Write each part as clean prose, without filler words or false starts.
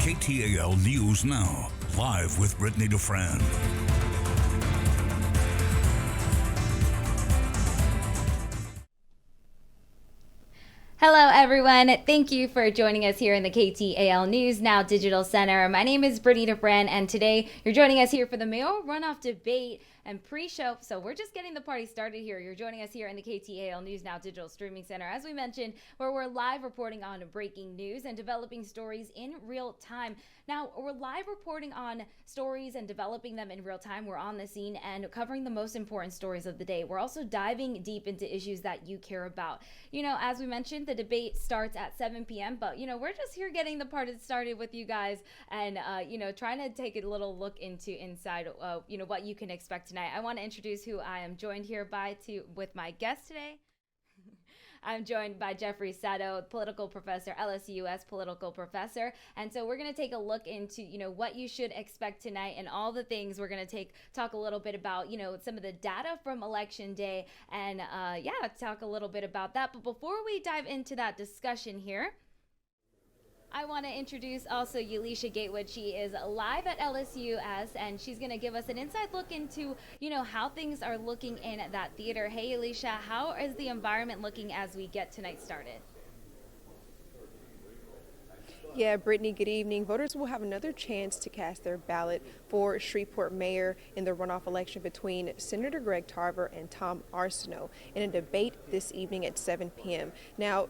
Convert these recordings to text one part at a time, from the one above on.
KTAL News Now, live with Brittany DeFran. Hello, everyone. Thank you for joining us here in the KTAL News Now Digital Center. My name is Brittany DeFran, and today you're joining us here for the mayoral runoff debate and pre-show. So we're just getting the party started here. You're joining us here in the KTAL News Now Digital Streaming Center, as we mentioned, where we're live reporting on breaking news and developing stories in real time. Now, we're live reporting on stories and developing them in real time. We're on the scene and covering the most important stories of the day. We're also diving deep into issues that you care about. You know, as we mentioned, the debate starts at 7 p.m., but, we're just here getting the party started with you guys and, trying to take a little look inside, what you can expect tonight. I want to introduce who I am joined here with my guest today. I'm joined by Jeffrey Sato, political professor, LSUS political professor. And so we're going to take a look into, what you should expect tonight and all the things. We're going to talk a little bit about, some of the data from Election Day and, talk a little bit about that. But before we dive into that discussion here, I want to introduce also Yalisha Gatewood. She is live at LSUS, and she's going to give us an inside look into, how things are looking in that theater. Hey, Yalisha, how is the environment looking as we get tonight started? Yeah, Brittany, good evening. Voters will have another chance to cast their ballot for Shreveport mayor in the runoff election between Senator Greg Tarver and Tom Arceneaux in a debate this evening at 7 p.m. Now,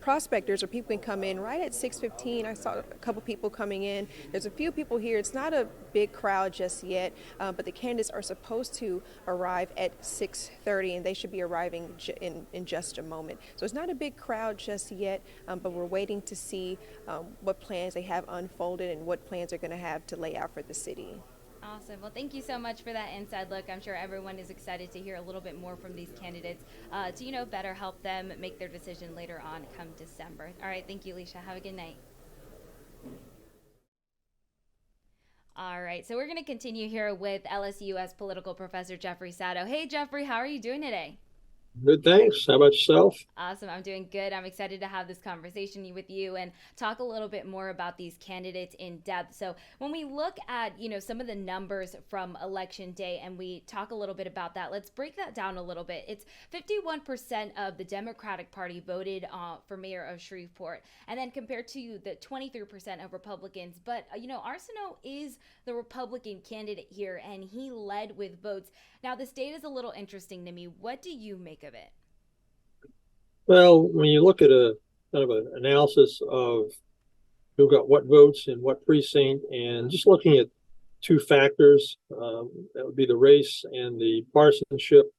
prospectors or people can come in right at 6:15. I saw a couple people coming in. There's a few people here. It's not a big crowd just yet, but the candidates are supposed to arrive at 6:30, and they should be arriving in just a moment. So it's not a big crowd just yet, but we're waiting to see what plans they have unfolded and what plans they're going to have to lay out for the city. Awesome. Well, thank you so much for that inside look. I'm sure everyone is excited to hear a little bit more from these candidates to, better help them make their decision later on come December. All right. Thank you, Alicia. Have a good night. All right. So we're going to continue here with LSUS political professor Jeffrey Sato. Hey, Jeffrey, how are you doing today? Good, thanks. How about yourself? Awesome. I'm doing good. I'm excited to have this conversation with you and talk a little bit more about these candidates in depth. So when we look at, some of the numbers from Election Day and we talk a little bit about that, let's break that down a little bit. It's 51% of the Democratic Party voted for mayor of Shreveport, and then compared to the 23% of Republicans. But, Arceneaux is the Republican candidate here, and he led with votes. Now, this data is a little interesting to me. What do you make of it? Well, when you look at a kind of an analysis of who got what votes in what precinct, and just looking at two factors, that would be the race and the partisanship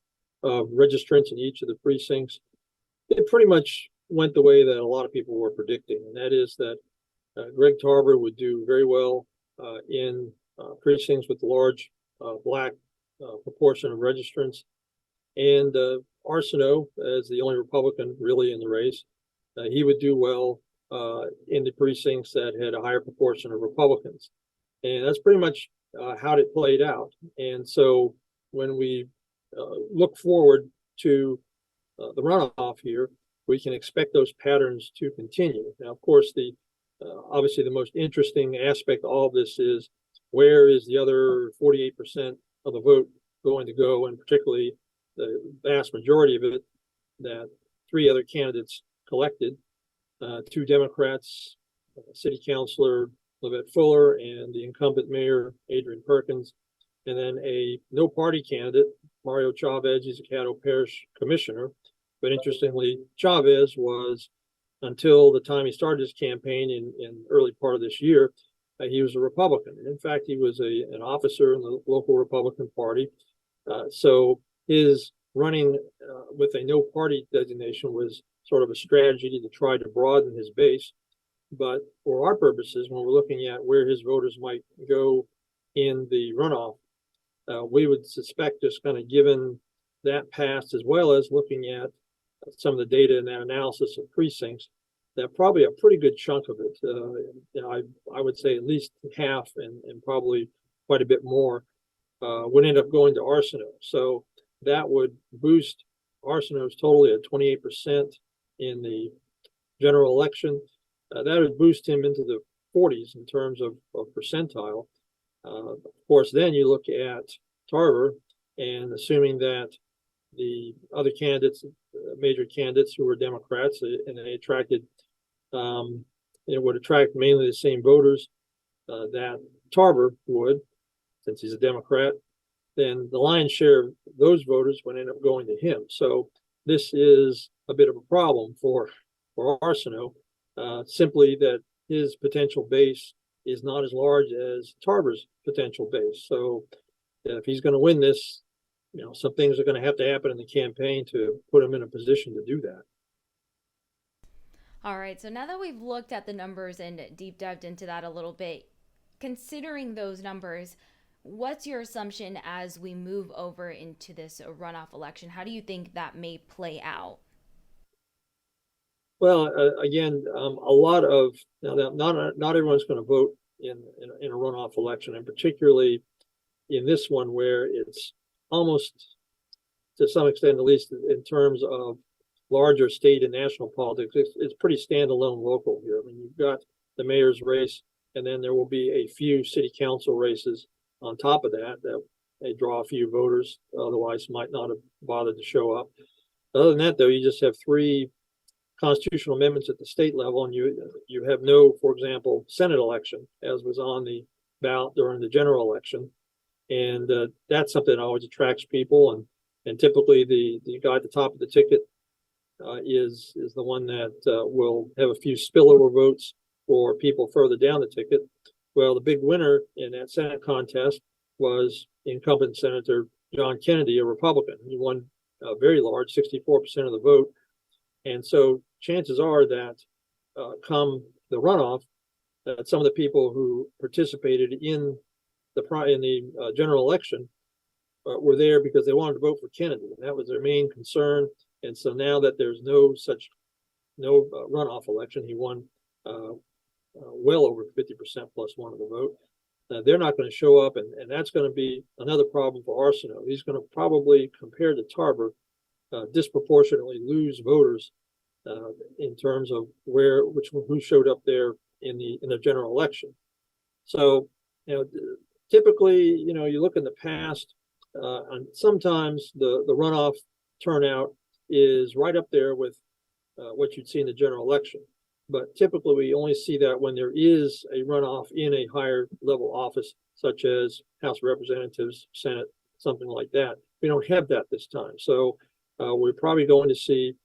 of registrants in each of the precincts, it pretty much went the way that a lot of people were predicting, and that is that Greg Tarver would do very well in precincts with large black proportion of registrants, and Arceneaux, as the only Republican really in the race, he would do well in the precincts that had a higher proportion of Republicans, and that's pretty much how it played out. And so when we look forward to the runoff here, we can expect those patterns to continue. Now, of course, obviously the most interesting aspect of all of this is where is the other 48% of the vote going to go, and particularly the vast majority of it that three other candidates collected, two Democrats, City Councilor Livette Fuller and the incumbent mayor, Adrian Perkins, and then a no party candidate, Mario Chavez. He's a Caddo Parish commissioner. But interestingly, Chavez was, until the time he started his campaign in early part of this year, he was a Republican. In fact, he was an officer in the local Republican Party. So his running with a no party designation was sort of a strategy to try to broaden his base. But for our purposes, when we're looking at where his voters might go in the runoff, we would suspect, just kind of given that past, as well as looking at some of the data and that analysis of precincts, that probably a pretty good chunk of it, I would say at least half and probably quite a bit more, would end up going to Arceneaux. So that would boost Arceneaux's totally at 28% in the general election. That would boost him into the 40s in terms of percentile. Of course, then you look at Tarver, and assuming that the other candidates, major candidates who were Democrats, and they attracted, it would attract mainly the same voters that Tarver would, since he's a Democrat, then the lion's share of those voters would end up going to him. So this is a bit of a problem for Arceneaux, simply that his potential base is not as large as Tarver's potential base. So if he's going to win this, some things are going to have to happen in the campaign to put him in a position to do that. All right, so now that we've looked at the numbers and deep dived into that a little bit, considering those numbers, what's your assumption as we move over into this runoff election? How do you think that may play out? Well, again, a lot of not everyone's going to vote in a runoff election, and particularly in this one where it's almost, to some extent, at least in terms of larger state and national politics, it's pretty standalone local here. I mean, you've got the mayor's race, and then there will be a few city council races on top of that they draw a few voters, otherwise might not have bothered to show up. Other than that, though, you just have 3 constitutional amendments at the state level, and you have no, for example, Senate election, as was on the ballot during the general election. And that's something that always attracts people, and typically the guy at the top of the ticket is the one that will have a few spillover votes for people further down the ticket. Well, the big winner in that Senate contest was incumbent Senator John Kennedy, a Republican. He won a very large, 64% of the vote. And so chances are that come the runoff, that some of the people who participated in the general election were there because they wanted to vote for Kennedy. And that was their main concern. And so now that there's no runoff election, he won well over 50% plus one of the vote. They're not going to show up, and that's going to be another problem for Arceneaux. He's going to probably, compared to Tarver, disproportionately lose voters in terms of who showed up there in the general election. So, typically, you look in the past, and sometimes the runoff turnout is right up there with what you'd see in the general election. But typically, we only see that when there is a runoff in a higher level office, such as House of Representatives, Senate, something like that. We don't have that this time. So we're probably going to see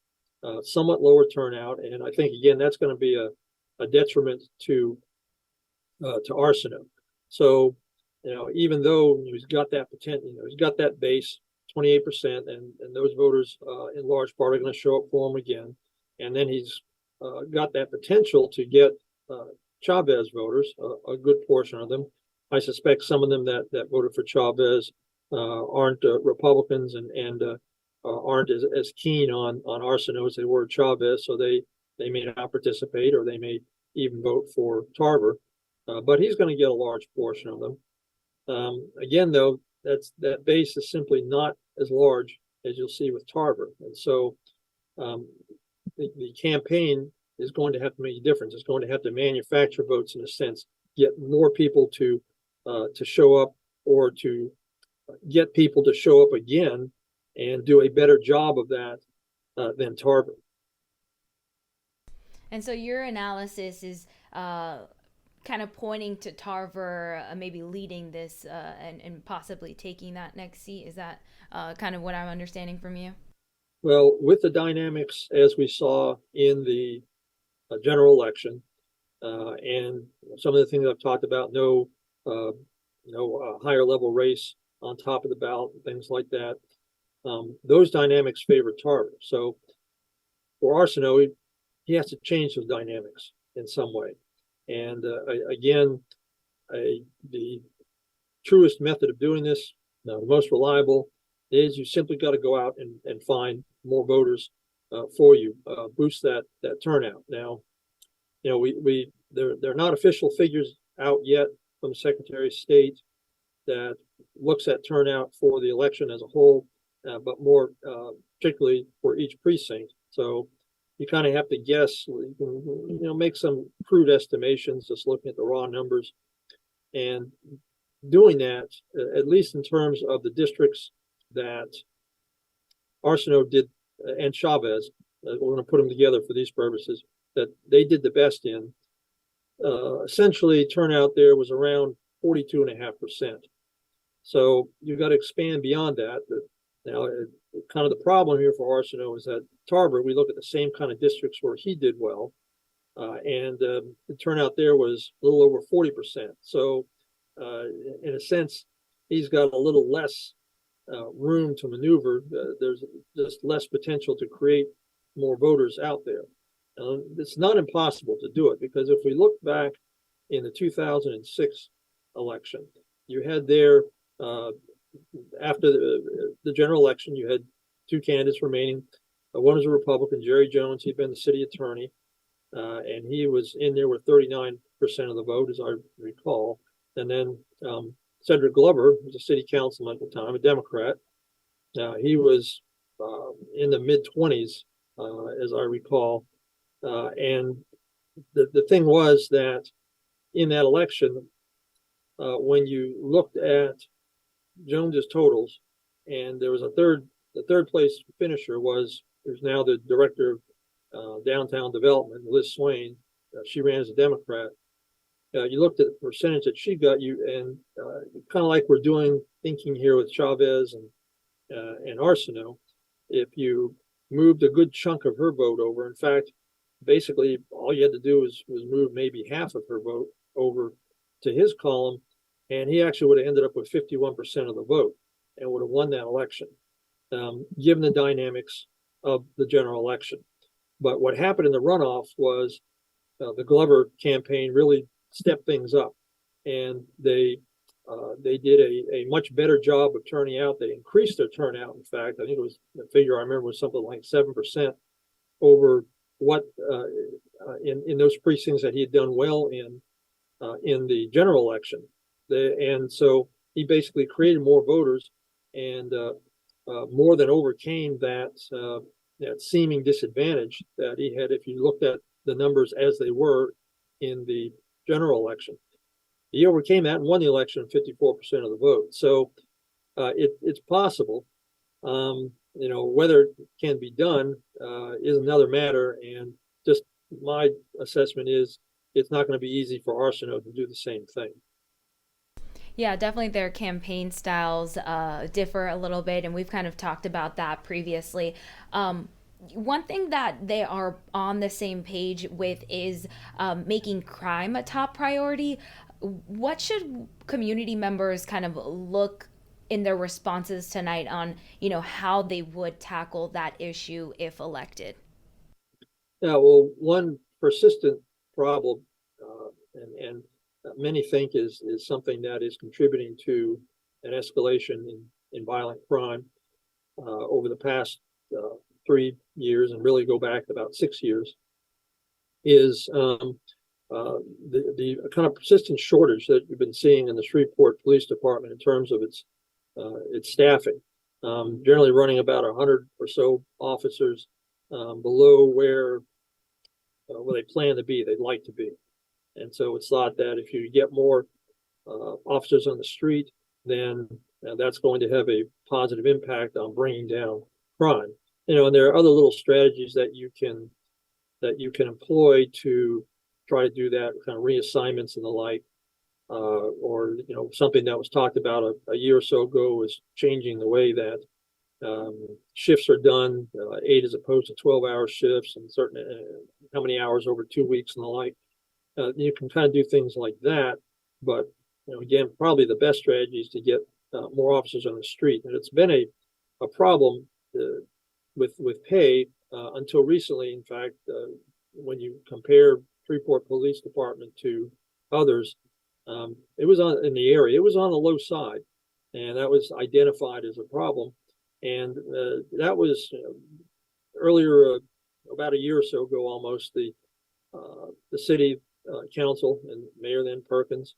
somewhat lower turnout. And I think, again, that's going to be a detriment to Arceneaux. So, even though he's got that potential, he's got that base, 28%, and those voters in large part are going to show up for him again. And then he's got that potential to get Chavez voters, a good portion of them. I suspect some of them that voted for Chavez aren't Republicans and aren't as keen on Arceneaux as they were Chavez, so they may not participate, or they may even vote for Tarver. But he's going to get a large portion of them. Again, though, that base is simply not as large as you'll see with Tarver, and so the campaign is going to have to make a difference. It's going to have to manufacture votes, in a sense, get more people to show up, or to get people to show up again and do a better job of that than Tarver. And so your analysis is kind of pointing to Tarver maybe leading this and possibly taking that next seat. Is that kind of what I'm understanding from you? Well, with the dynamics as we saw in the general election, and some of the things I've talked about, no higher level race on top of the ballot, and things like that, those dynamics favor Tarver. So for Arceneaux, he has to change those dynamics in some way. And again, the truest method of doing this, the most reliable, is you simply got to go out and find more voters for you, boost that turnout. Now, there are not official figures out yet from the Secretary of State that looks at turnout for the election as a whole, but more particularly for each precinct. So, you kind of have to guess. You can make some crude estimations just looking at the raw numbers, and doing that, at least in terms of the districts that Arceneaux did and Chavez, we're going to put them together for these purposes, that they did the best in. Essentially, turnout there was around 42.5%. So you've got to expand beyond that. Now, kind of the problem here for Arceneaux is that Tarver, we look at the same kind of districts where he did well, and the turnout there was a little over 40%. So, in a sense, he's got a little less room to maneuver. There's just less potential to create more voters out there. It's not impossible to do it, because if we look back in the 2006 election, you had there, after the general election, you had two candidates remaining. One was a Republican, Jerry Jones. He'd been the city attorney, and he was in there with 39% of the vote, as I recall. And then Cedric Glover was a city councilman at the time, a Democrat. He was in the mid-20s, as I recall. And the thing was that in that election, when you looked at Jones's totals, and there was the third place finisher was, who's now the director of downtown development, Liz Swain. She ran as a Democrat. You looked at the percentage that she got, and kind of like we're thinking here with Chavez and Arceneaux. If you moved a good chunk of her vote over, in fact, basically all you had to do was move maybe half of her vote over to his column, and he actually would have ended up with 51% of the vote and would have won that election, given the dynamics of the general election. But what happened in the runoff was the Glover campaign really stepped things up, and they did a much better job of turning out. They increased their turnout. In fact, I think it was, the figure I remember was something like 7% over what in those precincts that he had done well in the general election. And so he basically created more voters, and more than overcame that seeming disadvantage that he had if you looked at the numbers as they were in the general election. He overcame that and won the election 54% of the vote. So it's possible. Whether it can be done is another matter. And just my assessment is it's not going to be easy for Arceneaux to do the same thing. Yeah, definitely their campaign styles differ a little bit, and we've kind of talked about that previously. One thing that they are on the same page with is making crime a top priority. What should community members kind of look in their responses tonight on, how they would tackle that issue if elected? Yeah, well, one persistent problem, and many think is something that is contributing to an escalation in violent crime over the past 3 years, and really go back about 6 years, is the kind of persistent shortage that we've been seeing in the Shreveport Police Department in terms of its staffing, generally running about 100 or so officers below where they plan to be, they'd like to be. And so it's thought that if you get more officers on the street, then that's going to have a positive impact on bringing down crime. And there are other little strategies that you can employ to try to do that, kind of reassignments and the like. Or something that was talked about a year or so ago was changing the way that shifts are done, 8 as opposed to 12-hour shifts, and certain how many hours over 2 weeks and the like. You can kind of do things like that, but again, probably the best strategy is to get more officers on the street. And it's been a problem with pay until recently. In fact, when you compare Shreveport Police Department to others, it was in the area. It was on the low side, and that was identified as a problem. And that was earlier, about a year or so ago, almost. The city council and mayor then Perkins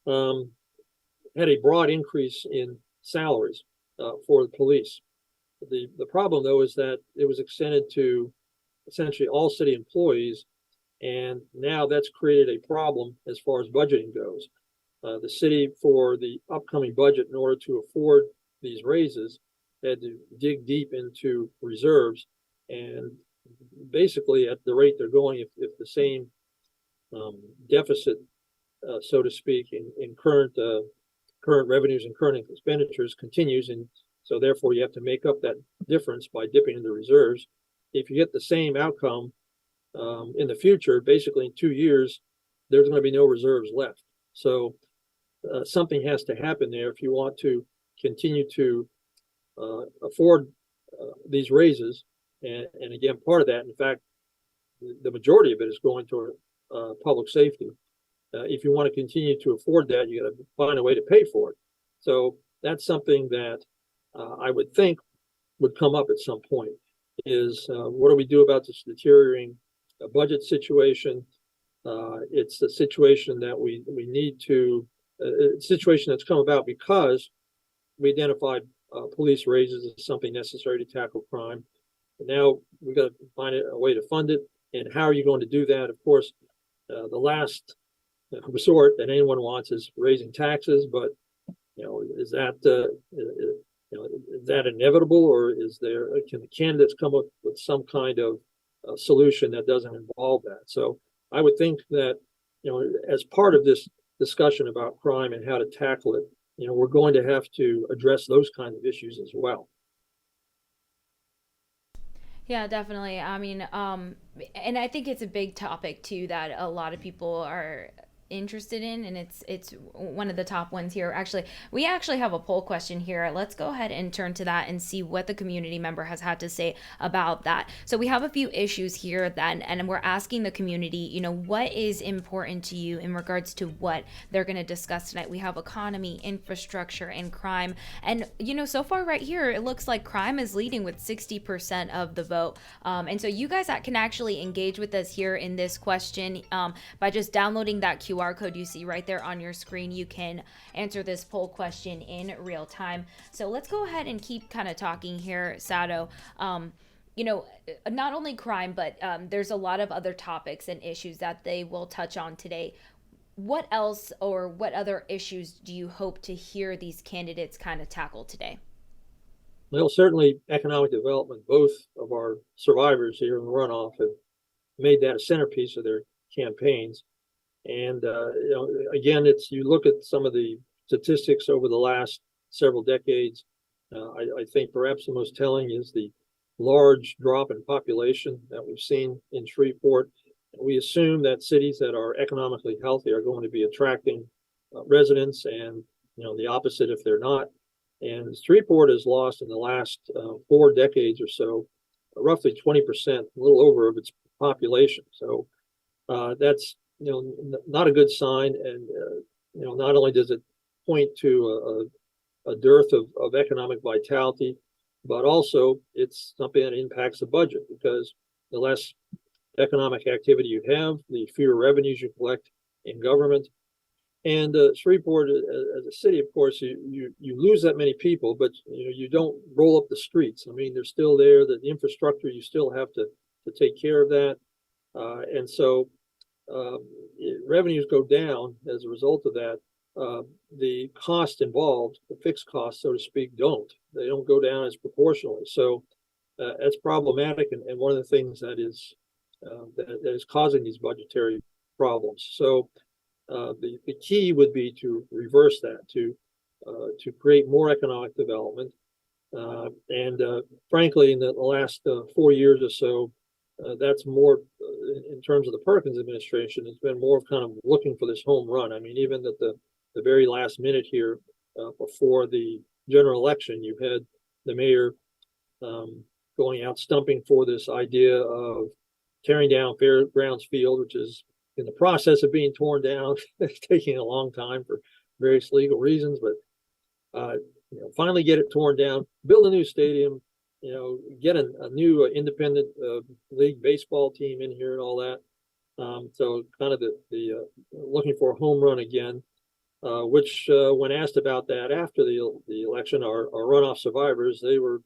had a broad increase in salaries for the police. The problem, though, is that it was extended to essentially all city employees. And now that's created a problem as far as budgeting goes. The city, for the upcoming budget, in order to afford these raises, had to dig deep into reserves. And basically, at the rate they're going, if the same deficit, so to speak, in current revenues and current expenditures continues, and so therefore you have to make up that difference by dipping into reserves. If you get the same outcome in the future, basically in 2 years, there's going to be no reserves left. So something has to happen there if you want to continue to afford these raises. And again, part of that, in fact, the majority of it is going toward public safety. If you want to continue to afford that, you got to find a way to pay for it. So that's something that I would think would come up at some point. Is what do we do about this deteriorating budget situation? It's a situation that we need to. A situation that's come about because we identified police raises as something necessary to tackle crime. And now we've got to find a way to fund it. And how are you going to do that? Of course, the last resort that anyone wants is raising taxes, but is that is that inevitable, or can the candidates come up with some kind of solution that doesn't involve that? So I would think that as part of this discussion about crime and how to tackle it, we're going to have to address those kinds of issues as well. Yeah, definitely. I mean, and I think it's a big topic too that a lot of people are interested in, and it's one of the top ones here. Actually, we actually have a poll question here. Let's go ahead and turn to that and see what the community member has had to say about that. So we have a few issues here then, and we're asking the community, what is important to you in regards to what they're going to discuss tonight. We have economy, infrastructure, and crime. And so far right here, it looks like crime is leading with 60% of the vote. And so you guys that can actually engage with us here in this question by just downloading that QR code you see right there on your screen. You can answer this poll question in real time. So let's go ahead and keep kind of talking here, Sado. Not only crime, but there's a lot of other topics and issues that they will touch on today. What else or what other issues do you hope to hear these candidates kind of tackle today? Well, certainly economic development. Both of our survivors here in the runoff have made that a centerpiece of their campaigns. And again, you look at some of the statistics over the last several decades. I think perhaps the most telling is the large drop in population that we've seen in Shreveport. We assume that cities that are economically healthy are going to be attracting residents, and the opposite if they're not. And Shreveport has lost in the last 4 decades or so roughly 20%, a little over, of its population. So that's not a good sign. And not only does it point to a dearth of economic vitality, but also it's something that impacts the budget, because the less economic activity you have, the fewer revenues you collect in government. And Shreveport, as a city, of course, you lose that many people, but you don't roll up the streets. I mean, they're still there. The infrastructure, you still have to take care of that, and so revenues go down as a result of that. The cost involved, the fixed costs, so to speak, they don't go down as proportionally. So that's problematic, and one of the things that is causing these budgetary problems. So the key would be to reverse that, to create more economic development. And frankly, in the last 4 years or so, that's more, in terms of the Perkins administration, it's been more of kind of looking for this home run. I mean, even at the very last minute here, before the general election, you had the mayor going out stumping for this idea of tearing down Fairgrounds Field, which is in the process of being torn down. It's taking a long time for various legal reasons, but finally get it torn down, build a new stadium, get a new independent league baseball team in here and all that. So kind of the looking for a home run again, which when asked about that after the election, our runoff survivors, they were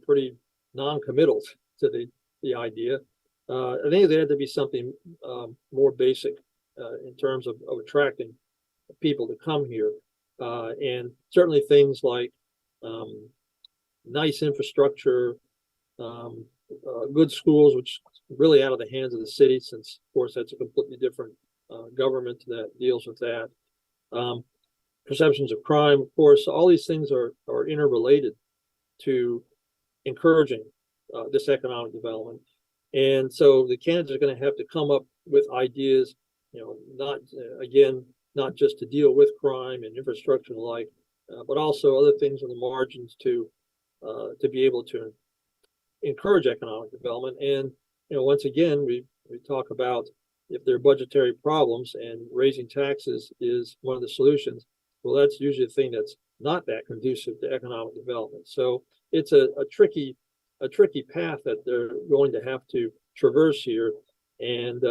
pretty non-committal to the idea. I think there had to be something more basic in terms of attracting people to come here. And certainly things like nice infrastructure, good schools, which is really out of the hands of the city, since, of course, that's a completely different government that deals with that. Perceptions of crime, of course, all these things are interrelated to encouraging this economic development. And so the candidates are going to have to come up with ideas, not just to deal with crime and infrastructure and the like, but also other things on the margins to be able to encourage economic development. And once again, we talk about if there are budgetary problems and raising taxes is one of the solutions. Well, that's usually a thing that's not that conducive to economic development. So it's a tricky path that they're going to have to traverse here. And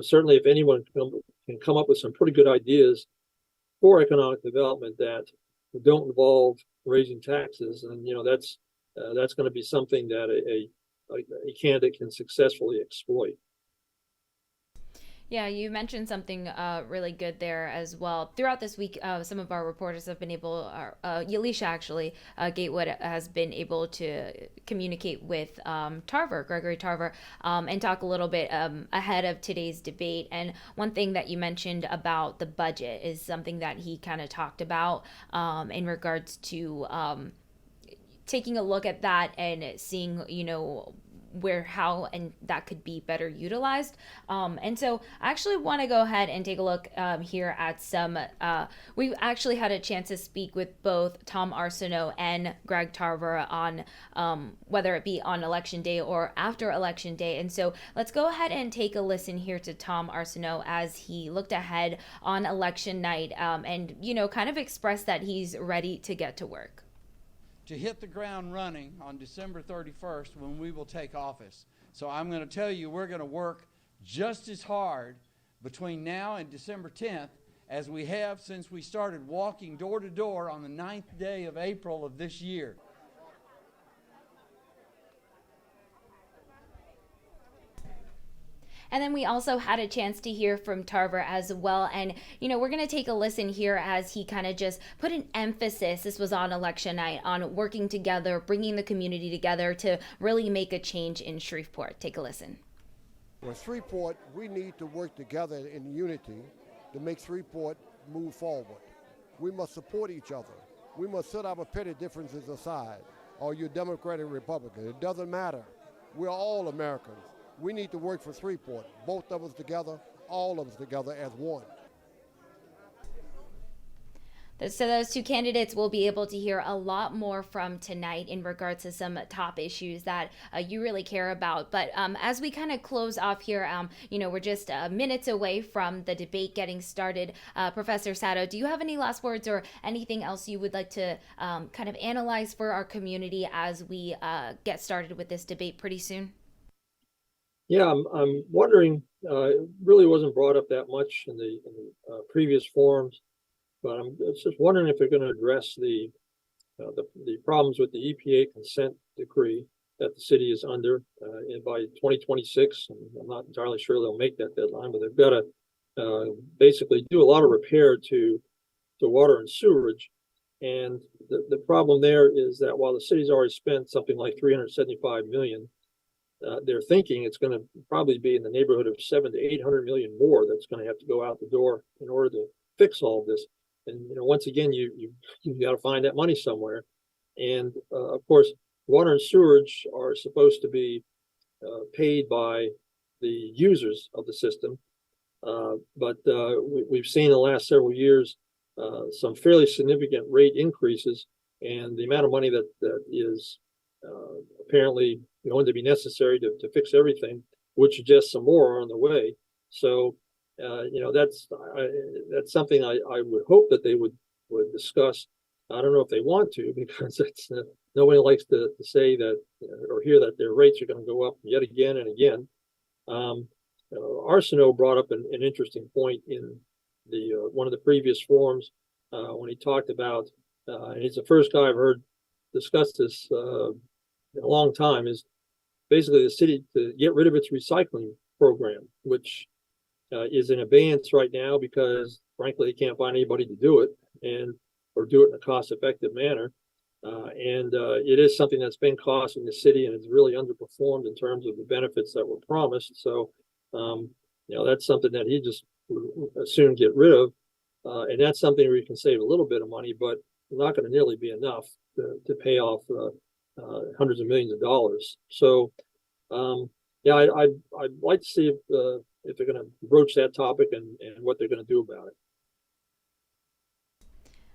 certainly, if anyone can come up with some pretty good ideas for economic development that don't involve raising taxes, and that's going to be something that a candidate can successfully exploit. Yeah, you mentioned something really good there as well. Throughout this week, some of our reporters have been able, Yalisha actually, Gatewood has been able to communicate with Gregory Tarver, and talk a little bit ahead of today's debate. And one thing that you mentioned about the budget is something that he kind of talked about in regards to taking a look at that and seeing, how and that could be better utilized. And so I actually want to go ahead and take a look here at some, we actually had a chance to speak with both Tom Arceneaux and Greg Tarver on whether it be on election day or after election day. And so let's go ahead and take a listen here to Tom Arceneaux as he looked ahead on election night, and, kind of expressed that he's ready to get to work. To hit the ground running on December 31st when we will take office. So I'm going to tell you, we're going to work just as hard between now and December 10th as we have since we started walking door to door on the 9th day of April of this year. And then we also had a chance to hear from Tarver as well. And, we're going to take a listen here as he kind of just put an emphasis, this was on election night, on working together, bringing the community together to really make a change in Shreveport. Take a listen. Well, Shreveport, we need to work together in unity to make Shreveport move forward. We must support each other. We must set our petty differences aside. Are you Democrat or Republican? It doesn't matter. We're all Americans. We need to work for Shreveport, both of us together, all of us together as one. So those two candidates will be able to hear a lot more from tonight in regards to some top issues that you really care about. But as we kind of close off here, we're just minutes away from the debate getting started. Professor Sato, do you have any last words or anything else you would like to kind of analyze for our community as we get started with this debate pretty soon? Yeah, I'm wondering, it really wasn't brought up that much in the previous forums, but I'm just wondering if they're going to address the problems with the EPA consent decree that the city is under by 2026. And I'm not entirely sure they'll make that deadline, but they've got to basically do a lot of repair to water and sewerage. And the problem there is that while the city's already spent something like $375 million, they're thinking it's going to probably be in the neighborhood of $700 to $800 million more that's going to have to go out the door in order to fix all of this. And once again, you got to find that money somewhere. And of course, water and sewerage are supposed to be paid by the users of the system, but we've seen in the last several years some fairly significant rate increases, and the amount of money that is apparently going to be necessary to fix everything would suggest some more are on the way. So that's something I would hope that they would discuss. I don't know if they want to, because it's nobody likes to say that or hear that their rates are going to go up yet again and again. Arceneaux brought up an interesting point in the one of the previous forums when he talked about, and he's the first guy I've heard discuss this in a long time, is basically the city to get rid of its recycling program, which is in abeyance right now because frankly, they can't find anybody to do it or do it in a cost-effective manner. It is something that's been costing the city and it's really underperformed in terms of the benefits that were promised. So, that's something that he just would soon get rid of. And that's something where you can save a little bit of money, but not going to nearly be enough to pay off hundreds of millions of dollars. So, I'd like to see if they're going to broach that topic and what they're going to do about it.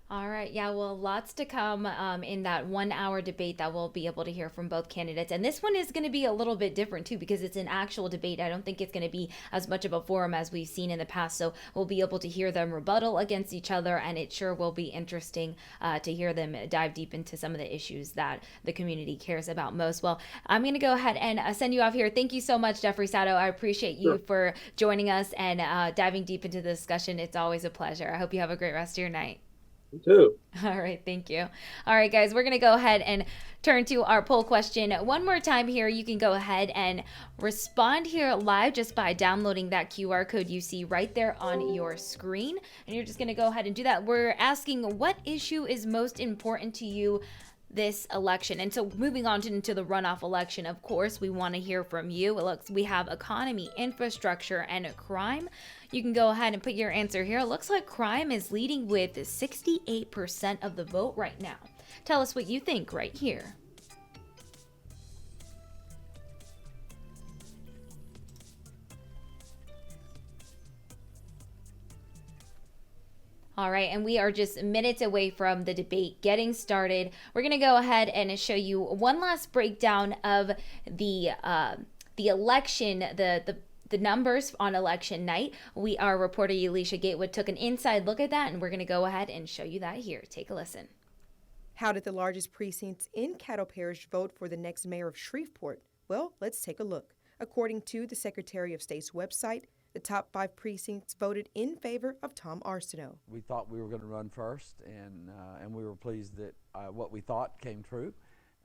All right. Yeah. Well, lots to come in that 1 hour debate that we'll be able to hear from both candidates. And this one is going to be a little bit different, too, because it's an actual debate. I don't think it's going to be as much of a forum as we've seen in the past. So we'll be able to hear them rebuttal against each other. And it sure will be interesting to hear them dive deep into some of the issues that the community cares about most. Well, I'm going to go ahead and send you off here. Thank you so much, Jeffrey Sato. I appreciate you for joining us and diving deep into the discussion. It's always a pleasure. I hope you have a great rest of your night. You too. All right, thank you. All right, guys, we're going to go ahead and turn to our poll question one more time here. You can go ahead and respond here live just by downloading that QR code you see right there on your screen. And you're just going to go ahead and do that. We're asking, what issue is most important to you this election? And so moving on into the runoff election, of course, we want to hear from you. It looks we have economy, infrastructure, and crime. You can go ahead and put your answer here. It looks like crime is leading with 68% of the vote right now. Tell us what you think right here. All right, and we are just minutes away from the debate getting started. We're going to go ahead and show you one last breakdown of the election, the numbers on election night. Our reporter Alicia Gatewood took an inside look at that, and we're going to go ahead and show you that here. Take a listen. How did the largest precincts in Caddo Parish vote for the next mayor of Shreveport? Well, let's take a look. According to the Secretary of State's website, the top 5 precincts voted in favor of Tom Arceneaux. We thought we were going to run first, and we were pleased that what we thought came true.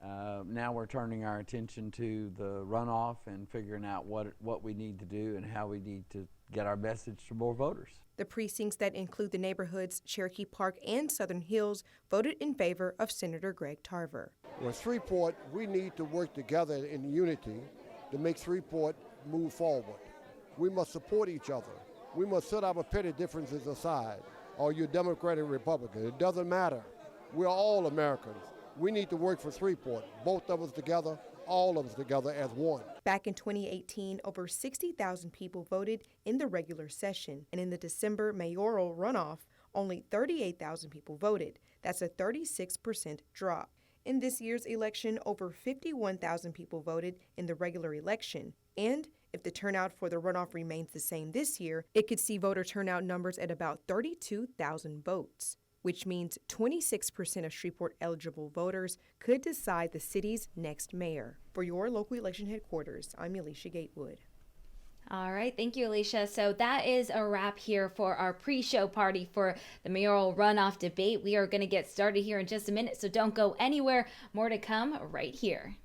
Now we're turning our attention to the runoff and figuring out what we need to do and how we need to get our message to more voters. The precincts that include the neighborhoods Cherokee Park and Southern Hills voted in favor of Senator Greg Tarver. In Shreveport, we need to work together in unity to make Shreveport move forward. We must support each other. We must set our petty differences aside. Are you Democrat or Republican? It doesn't matter. We're all Americans. We need to work for Shreveport, both of us together, all of us together as one. Back in 2018, over 60,000 people voted in the regular session, and in the December mayoral runoff, only 38,000 people voted. That's a 36% drop. In this year's election, over 51,000 people voted in the regular election, and if the turnout for the runoff remains the same this year, it could see voter turnout numbers at about 32,000 votes, which means 26% of Shreveport-eligible voters could decide the city's next mayor. For your local election headquarters, I'm Alicia Gatewood. All right. Thank you, Alicia. So that is a wrap here for our pre-show party for the mayoral runoff debate. We are going to get started here in just a minute, so don't go anywhere. More to come right here.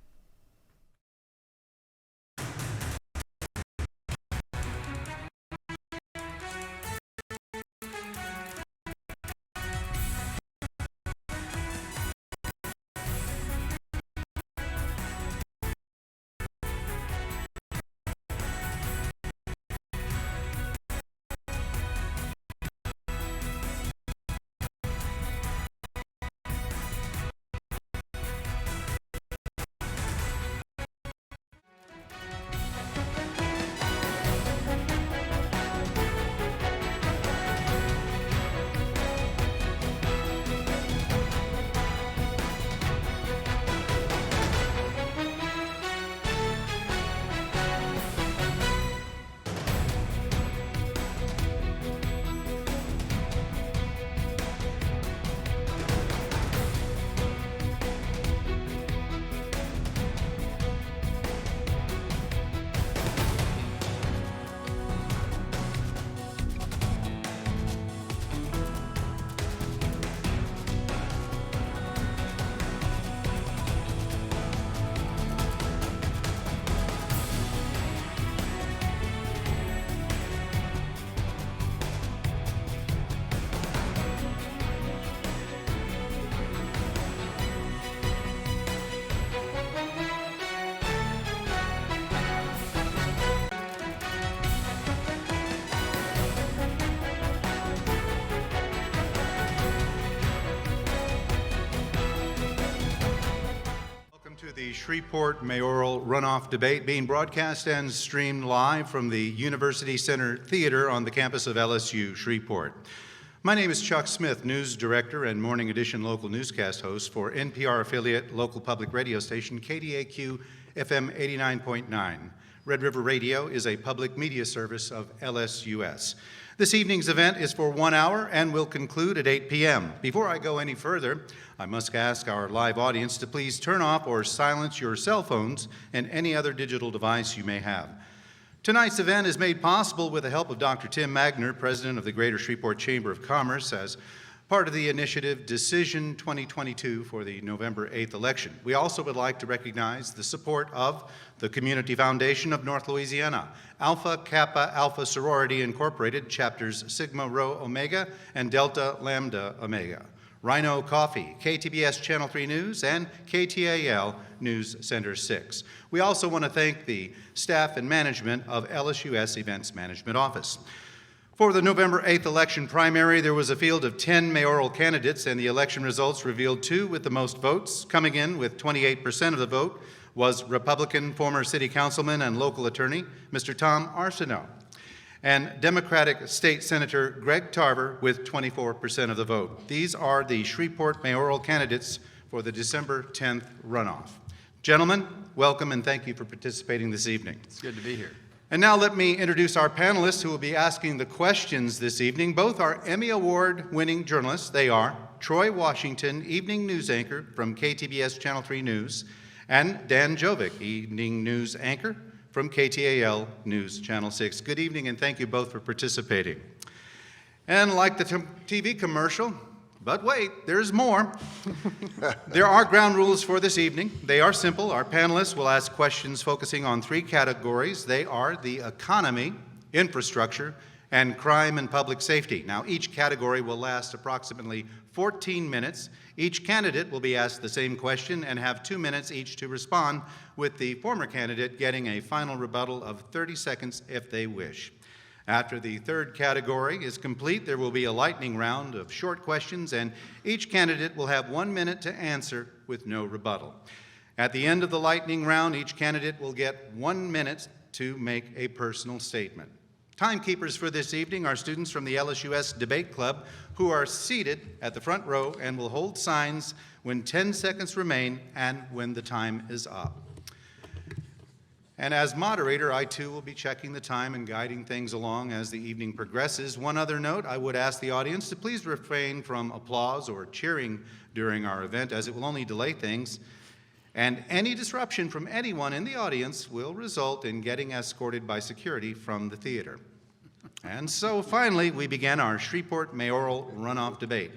Shreveport Mayoral Runoff Debate being broadcast and streamed live from the University Center Theater on the campus of LSU Shreveport. My name is Chuck Smith, News Director and Morning Edition local newscast host for NPR affiliate local public radio station KDAQ FM 89.9. Red River Radio is a public media service of LSUS. This evening's event is for 1 hour and will conclude at 8 p.m. Before I go any further, I must ask our live audience to please turn off or silence your cell phones and any other digital device you may have. Tonight's event is made possible with the help of Dr. Tim Magner, President of the Greater Shreveport Chamber of Commerce, as part of the initiative Decision 2022 for the November 8th election. We also would like to recognize the support of the Community Foundation of North Louisiana, Alpha Kappa Alpha Sorority Incorporated, chapters Sigma Rho Omega and Delta Lambda Omega, Rhino Coffee, KTBS Channel 3 News, and KTAL News Center 6. We also want to thank the staff and management of LSUS Events Management Office. For the November 8th election primary, there was a field of 10 mayoral candidates, and the election results revealed two with the most votes. Coming in with 28% of the vote was Republican former city councilman and local attorney, Mr. Tom Arceneaux, and Democratic State Senator Greg Tarver with 24% of the vote. These are the Shreveport mayoral candidates for the December 10th runoff. Gentlemen, welcome and thank you for participating this evening. It's good to be here. And now let me introduce our panelists who will be asking the questions this evening. Both are Emmy Award-winning journalists. They are Troy Washington, evening news anchor from KTBS Channel 3 News, and Dan Jovic, evening news anchor from KTAL News Channel 6. Good evening, and thank you both for participating. And like the TV commercial, but wait, there's more. There are ground rules for this evening. They are simple. Our panelists will ask questions focusing on three categories. They are the economy, infrastructure, and crime and public safety. Now, each category will last approximately 14 minutes. Each candidate will be asked the same question and have 2 minutes each to respond, with the former candidate getting a final rebuttal of 30 seconds if they wish. After the third category is complete, there will be a lightning round of short questions, and each candidate will have 1 minute to answer with no rebuttal. At the end of the lightning round, each candidate will get 1 minute to make a personal statement. Timekeepers for this evening are students from the LSUS Debate Club who are seated at the front row and will hold signs when 10 seconds remain and when the time is up. And as moderator, I too will be checking the time and guiding things along as the evening progresses. One other note, I would ask the audience to please refrain from applause or cheering during our event, as it will only delay things. And any disruption from anyone in the audience will result in getting escorted by security from the theater. And so finally, we begin our Shreveport mayoral runoff debate.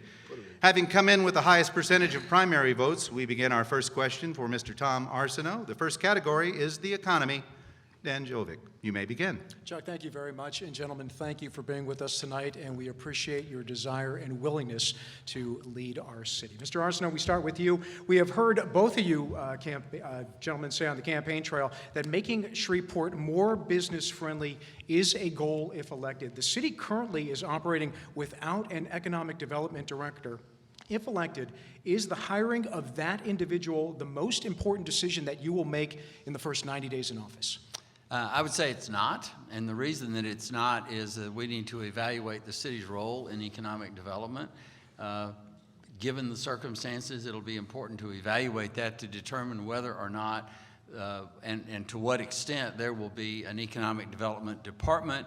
Having come in with the highest percentage of primary votes, we begin our first question for Mr. Tom Arceneaux. The first category is the economy. Dan Jovic, you may begin. Chuck, thank you very much. And gentlemen, thank you for being with us tonight, and we appreciate your desire and willingness to lead our city. Mr. Arceneaux, we start with you. We have heard both of you gentlemen say on the campaign trail that making Shreveport more business-friendly is a goal if elected. The city currently is operating without an economic development director. If elected, is the hiring of that individual the most important decision that you will make in the first 90 days in office? I would say it's not, and the reason that it's not is that we need to evaluate the city's role in economic development. Given the circumstances, it'll be important to evaluate that to determine whether or not and to what extent there will be an economic development department.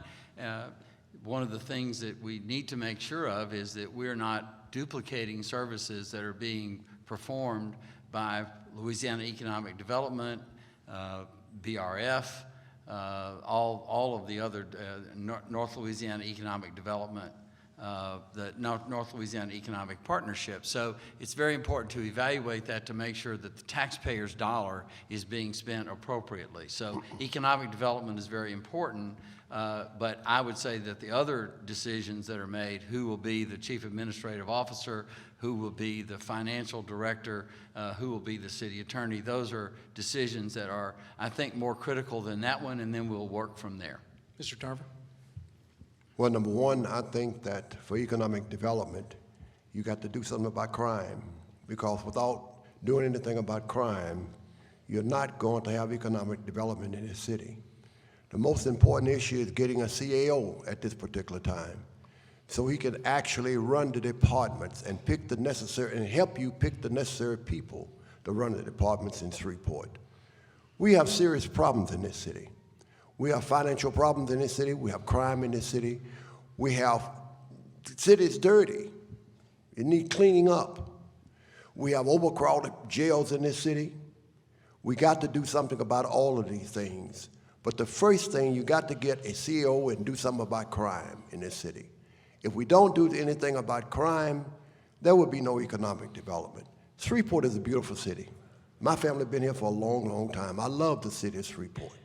One of the things that we need to make sure of is that we're not duplicating services that are being performed by Louisiana Economic Development, BRF, all of the other North Louisiana Economic Development, the North Louisiana Economic Partnership. So it's very important to evaluate that to make sure that the taxpayer's dollar is being spent appropriately. So economic development is very important, but I would say that the other decisions that are made, who will be the chief administrative officer, who will be the financial director, who will be the city attorney, those are decisions that are, I think, more critical than that one, and then we'll work from there. Mr. Tarver? Well, number one, I think that for economic development, you got to do something about crime, because without doing anything about crime, you're not going to have economic development in this city. The most important issue is getting a CAO at this particular time, so he can actually run the departments and pick the necessary, and help you pick the necessary people to run the departments in Shreveport. We have serious problems in this city. We have financial problems in this city. We have crime in this city. We have, the city is dirty. It needs cleaning up. We have overcrowded jails in this city. We got to do something about all of these things. But the first thing, you got to get a CEO and do something about crime in this city. If we don't do anything about crime, there will be no economic development. Shreveport is a beautiful city. My family has been here for a long, long time. I love the city of Shreveport.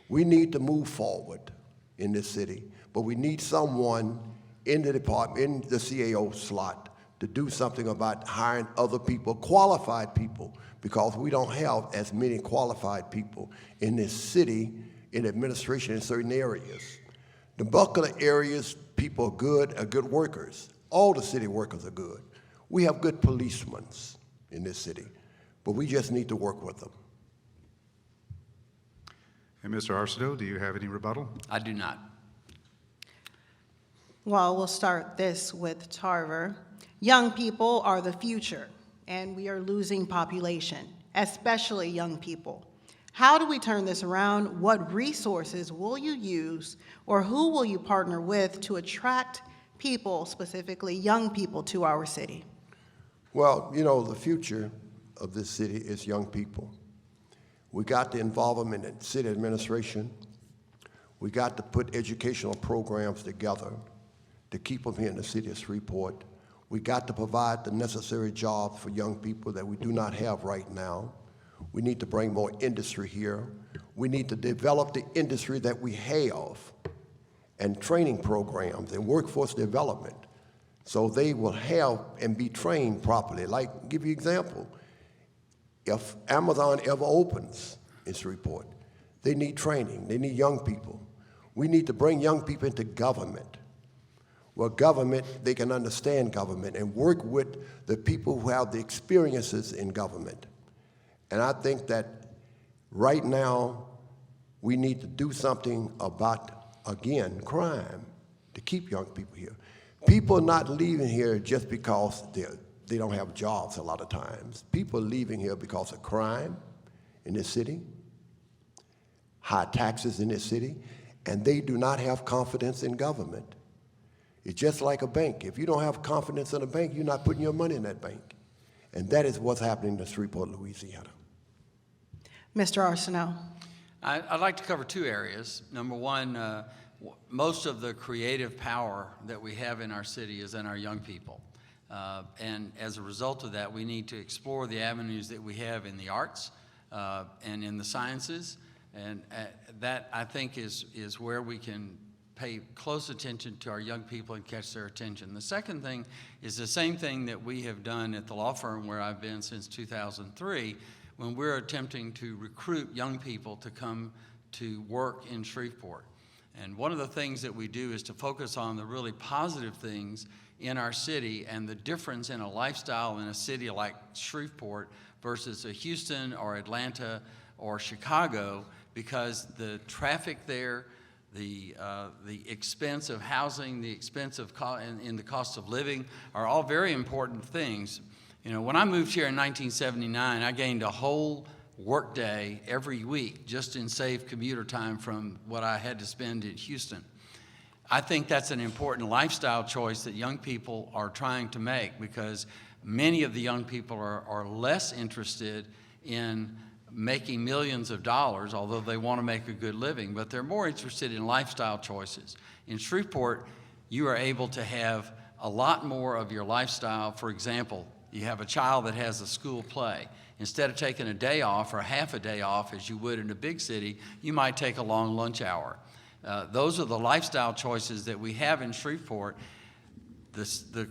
We need to move forward in this city, but we need someone in the department, in the CAO slot, to do something about hiring other people, qualified people, because we don't have as many qualified people in this city in administration in certain areas. The bulk of the areas, people are good workers. All the city workers are good. We have good policemen in this city, but we just need to work with them. And Mr. Arceneaux, do you have any rebuttal? I do not. Well, we'll start this with Tarver. Young people are the future, and we are losing population, especially young people. How do we turn this around? What resources will you use, or who will you partner with to attract people, specifically young people, to our city? Well, you know, the future of this city is young people. We got to involve them in the city administration. We got to put educational programs together to keep them here in the city of Shreveport. We got to provide the necessary jobs for young people that we do not have right now. We need to bring more industry here. We need to develop the industry that we have, and training programs and workforce development, so they will have and be trained properly. Like, give you an example. If Amazon ever opens in Shreveport, they need training. They need young people. We need to bring young people into government. Well, government, they can understand government and work with the people who have the experiences in government. And I think that right now, we need to do something about, again, crime, to keep young people here. People are not leaving here just because they don't have jobs a lot of times. People are leaving here because of crime in this city, high taxes in this city, and they do not have confidence in government. It's just like a bank. If you don't have confidence in a bank, you're not putting your money in that bank. And that is what's happening in Shreveport, Louisiana. Mr. Arceneaux. I'd like to cover two areas. Number one, most of the creative power that we have in our city is in our young people. And as a result of that, we need to explore the avenues that we have in the arts and in the sciences. And that, I think, is where we can pay close attention to our young people and catch their attention. The second thing is the same thing that we have done at the law firm where I've been since 2003, when we're attempting to recruit young people to come to work in Shreveport. And one of the things that we do is to focus on the really positive things in our city and the difference in a lifestyle in a city like Shreveport versus a Houston or Atlanta or Chicago, because the traffic there, the expense of housing, the expense of and the cost of living are all very important things. You know, when I moved here in 1979, I gained a whole work day every week just in saved commuter time from what I had to spend in Houston. I think that's an important lifestyle choice that young people are trying to make, because many of the young people are less interested in making millions of dollars, although they want to make a good living, but they're more interested in lifestyle choices. In Shreveport, you are able to have a lot more of your lifestyle. For example, you have a child that has a school play. Instead of taking a day off or half a day off as you would in a big city, you might take a long lunch hour. Those are the lifestyle choices that we have in Shreveport. The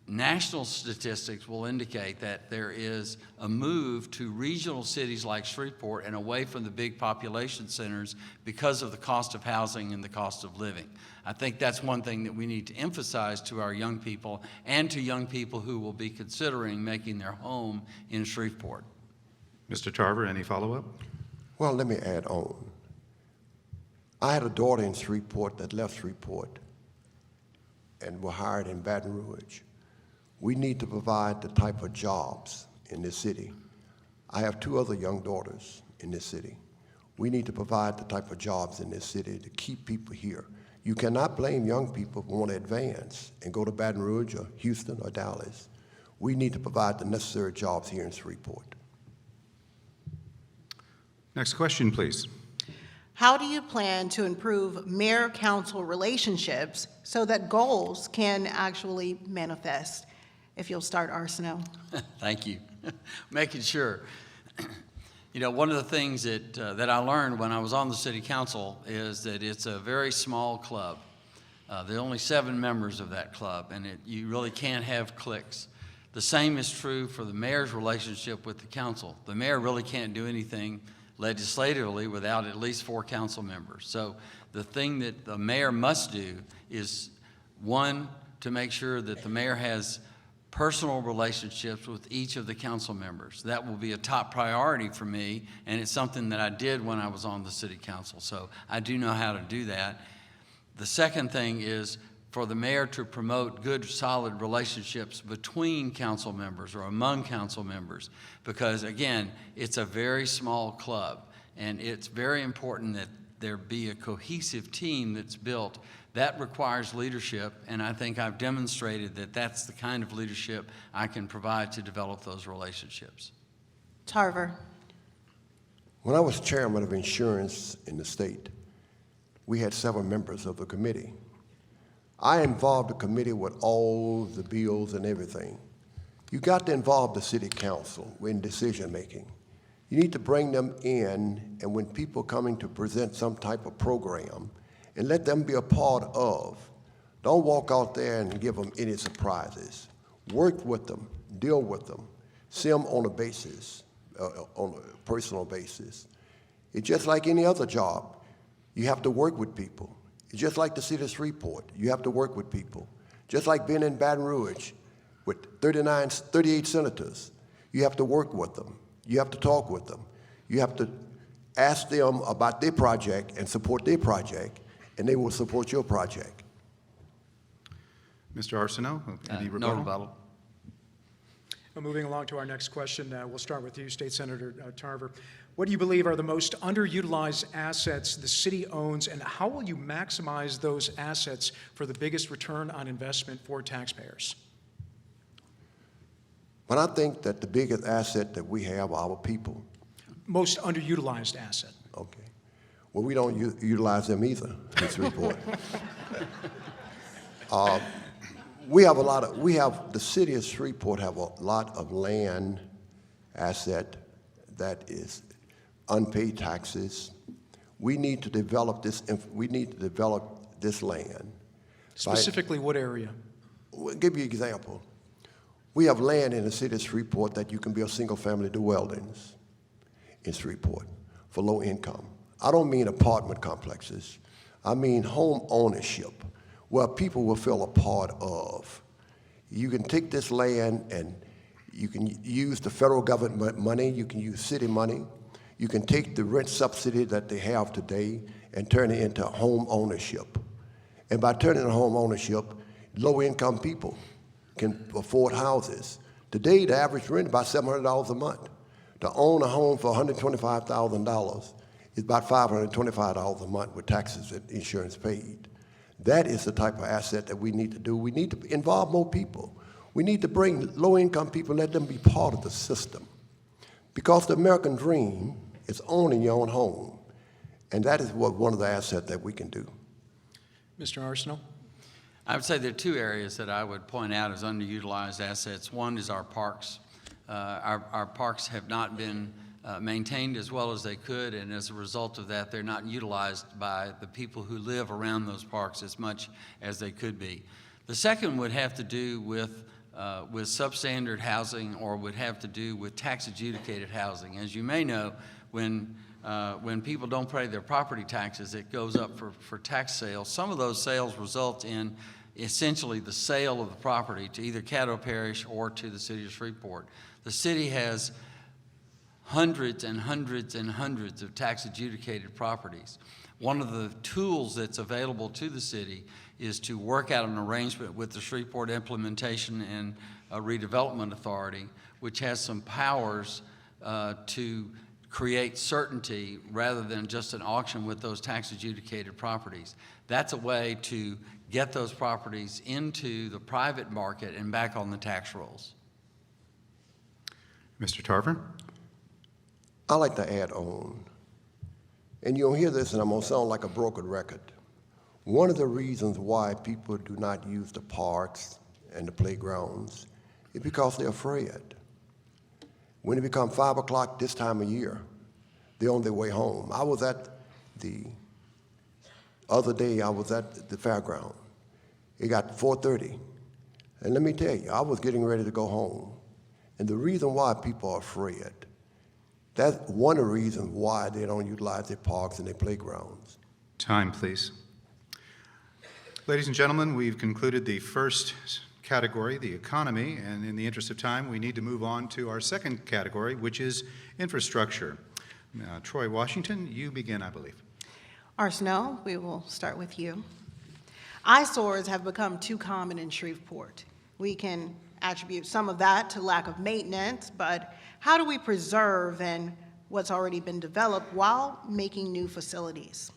national statistics will indicate that there is a move to regional cities like Shreveport and away from the big population centers because of the cost of housing and the cost of living. I think that's one thing that we need to emphasize to our young people and to young people who will be considering making their home in Shreveport. Mr. Tarver, any follow-up? Well, let me add on. I had a daughter in Shreveport that left Shreveport and were hired in Baton Rouge. We need to provide the type of jobs in this city. I have two other young daughters in this city. We need to provide the type of jobs in this city to keep people here. You cannot blame young people who want to advance and go to Baton Rouge or Houston or Dallas. We need to provide the necessary jobs here in Shreveport. Next question, please. How do you plan to improve mayor-council relationships so that goals can actually manifest? If you'll start, Arceneaux. Thank you. Making sure. You know, one of the things that I learned when I was on the city council is that it's a very small club. There are only 7 members of that club, and you really can't have cliques. The same is true for the mayor's relationship with the council. The mayor really can't do anything legislatively without at least 4 council members. So the thing that the mayor must do is, one, to make sure that the mayor has personal relationships with each of the council members. That will be a top priority for me, and it's something that I did when I was on the city council. So I do know how to do that. The second thing is for the mayor to promote good, solid relationships between council members or among council members, because again, it's a very small club, and it's very important that there be a cohesive team that's built. That requires leadership, and I think I've demonstrated that that's the kind of leadership I can provide to develop those relationships. Tarver. When I was chairman of insurance in the state, we had 7 members of the committee. I involved the committee with all the bills and everything. You got to involve the city council in decision making. You need to bring them in, and when people coming to present some type of program, and let them be a part of. Don't walk out there and give them any surprises. Work with them, deal with them, see them on a basis, on a personal basis. It's just like any other job. You have to work with people. It's just like the city of Shreveport. You have to work with people. Just like being in Baton Rouge with 38 senators. You have to work with them. You have to talk with them. You have to ask them about their project and support their project, and they will support your project. Mr. Arceneaux, any rebuttal? No rebuttal. Well, moving along to our next question, we'll start with you, State Senator Tarver. What do you believe are the most underutilized assets the city owns, and how will you maximize those assets for the biggest return on investment for taxpayers? But I think that the biggest asset that we have are our people. Most underutilized asset. Okay. Well, we don't utilize them either, this report. The city of Shreveport have a lot of land asset that is unpaid taxes. We need to develop this land. Specifically, what area? I'll give you an example. We have land in the city of Shreveport that you can build single-family dwellings in Shreveport for low income. I don't mean apartment complexes. I mean home ownership, where people will feel a part of. You can take this land and you can use the federal government money, you can use city money, you can take the rent subsidy that they have today and turn it into home ownership. And by turning it home ownership, low-income people can afford houses. Today, the average rent is about $700 a month. To own a home for $125,000 is about $525 a month with taxes and insurance paid. That is the type of asset that we need to do. We need to involve more people. We need to bring low-income people, let them be part of the system. Because the American dream is owning your own home. And that is one of the assets that we can do. Mr. Arceneaux? I would say there are 2 areas that I would point out as underutilized assets. One is our parks. Our parks have not been maintained as well as they could, and as a result of that, they're not utilized by the people who live around those parks as much as they could be. The second would have to do with substandard housing, or would have to do with tax adjudicated housing. As you may know, when people don't pay their property taxes, it goes up for tax sales. Some of those sales result in essentially the sale of the property to either Caddo Parish or to the city of Shreveport. The city has hundreds and hundreds and hundreds of tax adjudicated properties. One of the tools that's available to the city is to work out an arrangement with the Shreveport Implementation and Redevelopment Authority, which has some powers to create certainty rather than just an auction with those tax adjudicated properties. That's a way to get those properties into the private market and back on the tax rolls. Mr. Tarver? I like to add on, and you'll hear this and I'm gonna sound like a broken record. One of the reasons why people do not use the parks and the playgrounds is because they're afraid. When it becomes 5 o'clock this time of year, they're on their way home. I was at the other day, I was at the fairground. It got 4:30. And let me tell you, I was getting ready to go home. And the reason why people are afraid, that's one of the reasons why they don't utilize their parks and their playgrounds. Time, please. Ladies and gentlemen, we've concluded the first category, the economy, and in the interest of time, we need to move on to our second category, which is infrastructure. Troy Washington, you begin, I believe. Arceneaux, we will start with you. Eyesores have become too common in Shreveport. We can attribute some of that to lack of maintenance, but how do we preserve and what's already been developed while making new facilities?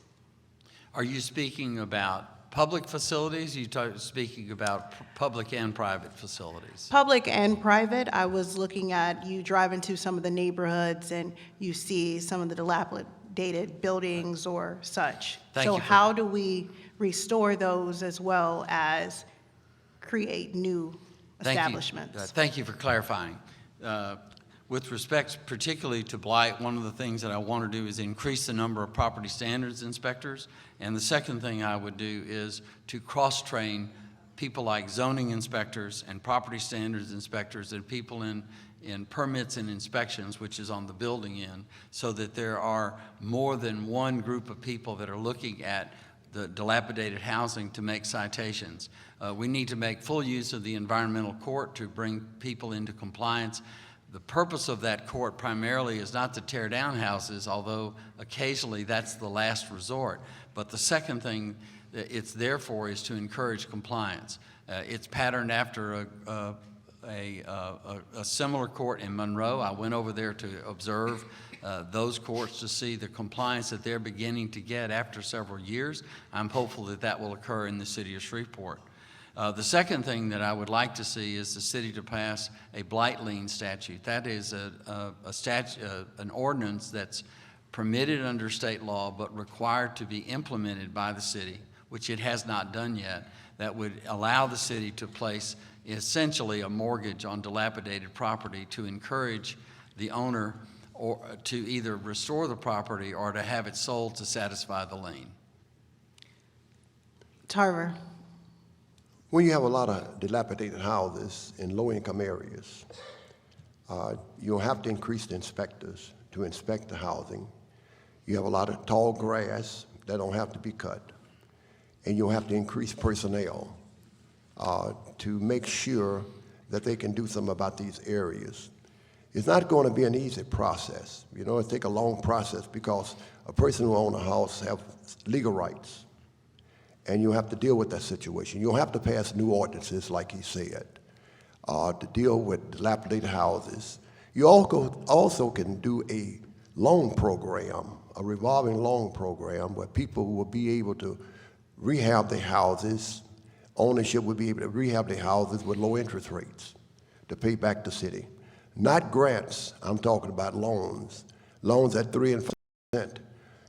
Are you speaking about public facilities? Are you speaking about public and private facilities? Public and private. I was looking at, you drive into some of the neighborhoods and you see some of the dilapidated buildings or such. So how do we restore those as well as create new establishments? Thank you for clarifying. With respect particularly to blight, one of the things that I want to do is increase the number of property standards inspectors. And the second thing I would do is to cross-train people like zoning inspectors and property standards inspectors and people in permits and inspections, which is on the building end, so that there are more than one group of people that are looking at the dilapidated housing to make citations. We need to make full use of the environmental court to bring people into compliance. The purpose of that court primarily is not to tear down houses, although occasionally that's the last resort. But the second thing that it's there for is to encourage compliance. It's patterned after a similar court in Monroe. I went over there to observe those courts to see the compliance that they're beginning to get after several years. I'm hopeful that that will occur in the city of Shreveport. The second thing that I would like to see is the city to pass a blight lien statute. That is an ordinance that's permitted under state law but required to be implemented by the city, which it has not done yet, that would allow the city to place essentially a mortgage on dilapidated property to encourage the owner or to either restore the property or to have it sold to satisfy the lien. Tarver. When you have a lot of dilapidated houses in low-income areas, you'll have to increase the inspectors to inspect the housing. You have a lot of tall grass that don't have to be cut. And you'll have to increase personnel to make sure that they can do something about these areas. It's not going to be an easy process. You know, it'll take a long process because a person who owns a house has legal rights. And you have to deal with that situation. You'll have to pass new ordinances, like he said, to deal with dilapidated houses. You also can do a loan program, a revolving loan program, where people will be able to rehab their houses. Ownership will be able to rehab their houses with low interest rates to pay back the city. Not grants, I'm talking about loans at 3 and 4%.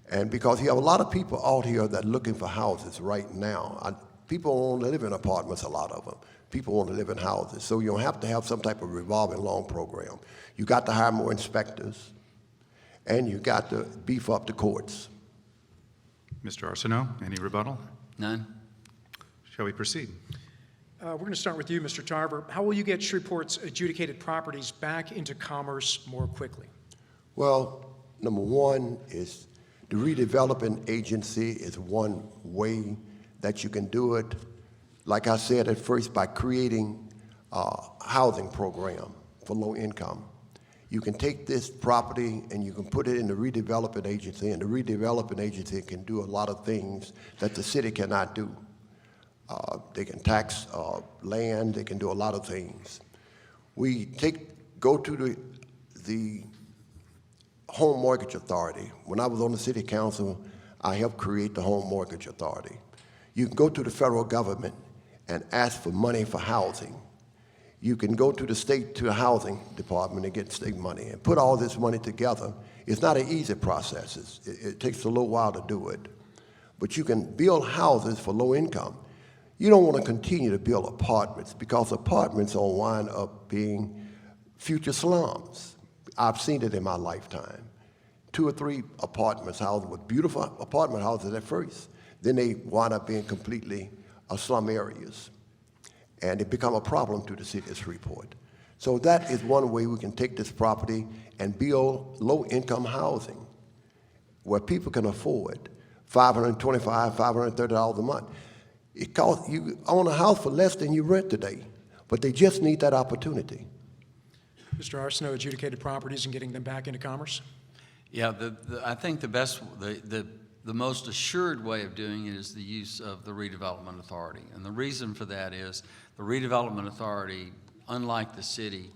And because you have a lot of people out here that are looking for houses right now. People want to live in apartments, a lot of them. People want to live in houses. So you'll have to have some type of revolving loan program. You got to hire more inspectors, and you got to beef up the courts. Mr. Arceneaux, any rebuttal? None. Shall we proceed? We're going to start with you, Mr. Tarver. How will you get Shreveport's adjudicated properties back into commerce more quickly? Well, number one is the redevelopment agency is one way that you can do it. Like I said at first, by creating a housing program for low income. You can take this property and you can put it in the redevelopment agency, and the redevelopment agency can do a lot of things that the city cannot do. They can tax land, they can do a lot of things. We go to the Home Mortgage Authority. When I was on the city council, I helped create the Home Mortgage Authority. You can go to the federal government and ask for money for housing. You can go to the state, to the housing department and get state money and put all this money together. It's not an easy process. It takes a little while to do it. But you can build houses for low income. You don't want to continue to build apartments because apartments will wind up being future slums. I've seen it in my lifetime. 2 or 3 apartments, houses with beautiful apartment houses at first. Then they wind up being completely slum areas. And it become a problem to the city of Shreveport. So that is one way we can take this property and build low-income housing where people can afford $525, $530 a month. It costs you own a house for less than you rent today, but they just need that opportunity. Mr. Arceneaux, adjudicated properties and getting them back into commerce? Yeah, I think the most assured way of doing it is the use of the redevelopment authority. And the reason for that is the redevelopment authority, unlike the city,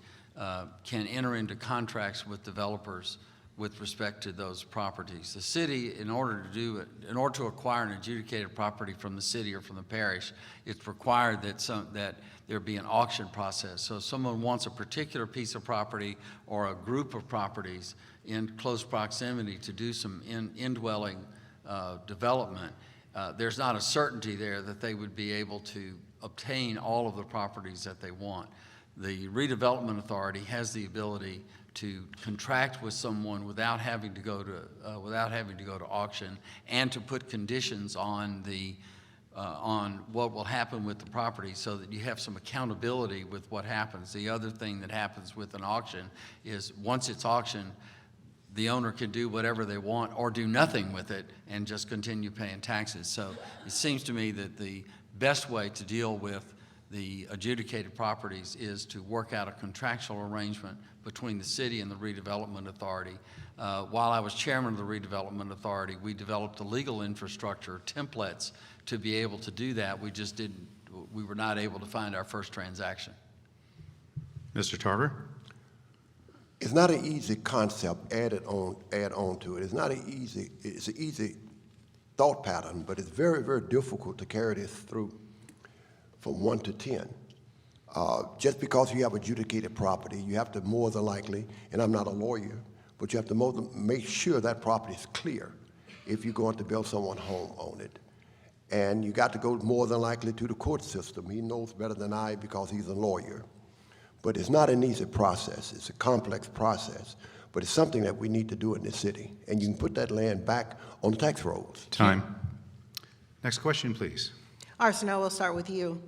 can enter into contracts with developers with respect to those properties. The city, in order to acquire an adjudicated property from the city or from the parish, it's required that there be an auction process. So if someone wants a particular piece of property or a group of properties in close proximity to do some indwelling development, there's not a certainty there that they would be able to obtain all of the properties that they want. The redevelopment authority has the ability to contract with someone without having to go to auction, and to put conditions on what will happen with the property, so that you have some accountability with what happens. The other thing that happens with an auction is once it's auctioned, the owner can do whatever they want or do nothing with it and just continue paying taxes. So it seems to me that the best way to deal with the adjudicated properties is to work out a contractual arrangement between the city and the redevelopment authority. While I was chairman of the redevelopment authority, we developed the legal infrastructure templates to be able to do that. We were not able to find our first transaction. Mr. Tarver? It's not an easy concept add on to it. It's an easy thought pattern, but it's very, very difficult to carry this through from 1 to 10. Just because you have adjudicated property, you have to more than likely, and I'm not a lawyer, but you have to make sure that property is clear if you're going to build someone's home on it. And you got to go more than likely to the court system. He knows better than I because he's a lawyer. But it's not an easy process. It's a complex process. But it's something that we need to do in this city. And you can put that land back on tax rolls. Time. Next question, please. Arceneaux, we'll start with you.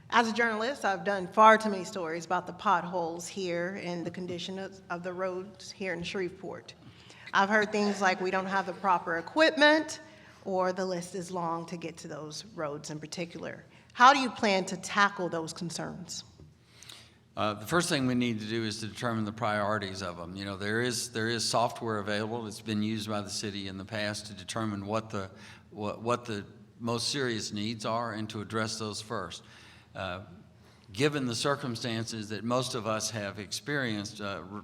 As a journalist, I've done far too many stories about the potholes here and the condition of the roads here in Shreveport. I've heard things like we don't have the proper equipment, or the list is long to get to those roads in particular. How do you plan to tackle those concerns? The first thing we need to do is to determine the priorities of them. You know, there is software available. It's been used by the city in the past to determine what the most serious needs are and to address those first. Given the circumstances that most of us have experienced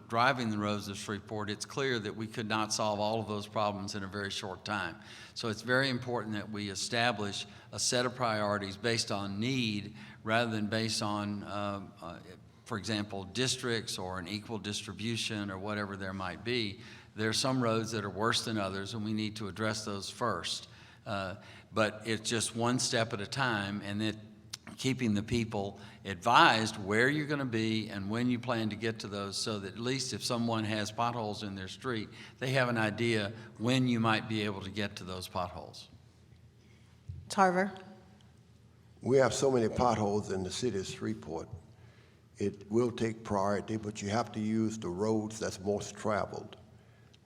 driving the roads of Shreveport, it's clear that we could not solve all of those problems in a very short time. So it's very important that we establish a set of priorities based on need rather than based on for example, districts or an equal distribution or whatever there might be. There are some roads that are worse than others, and we need to address those first. But it's just one step at a time, and then keeping the people advised where you're going to be and when you plan to get to those, so that at least if someone has potholes in their street, they have an idea when you might be able to get to those potholes. Tarver. We have so many potholes in the city of Shreveport. It will take priority, but you have to use the roads that's most traveled.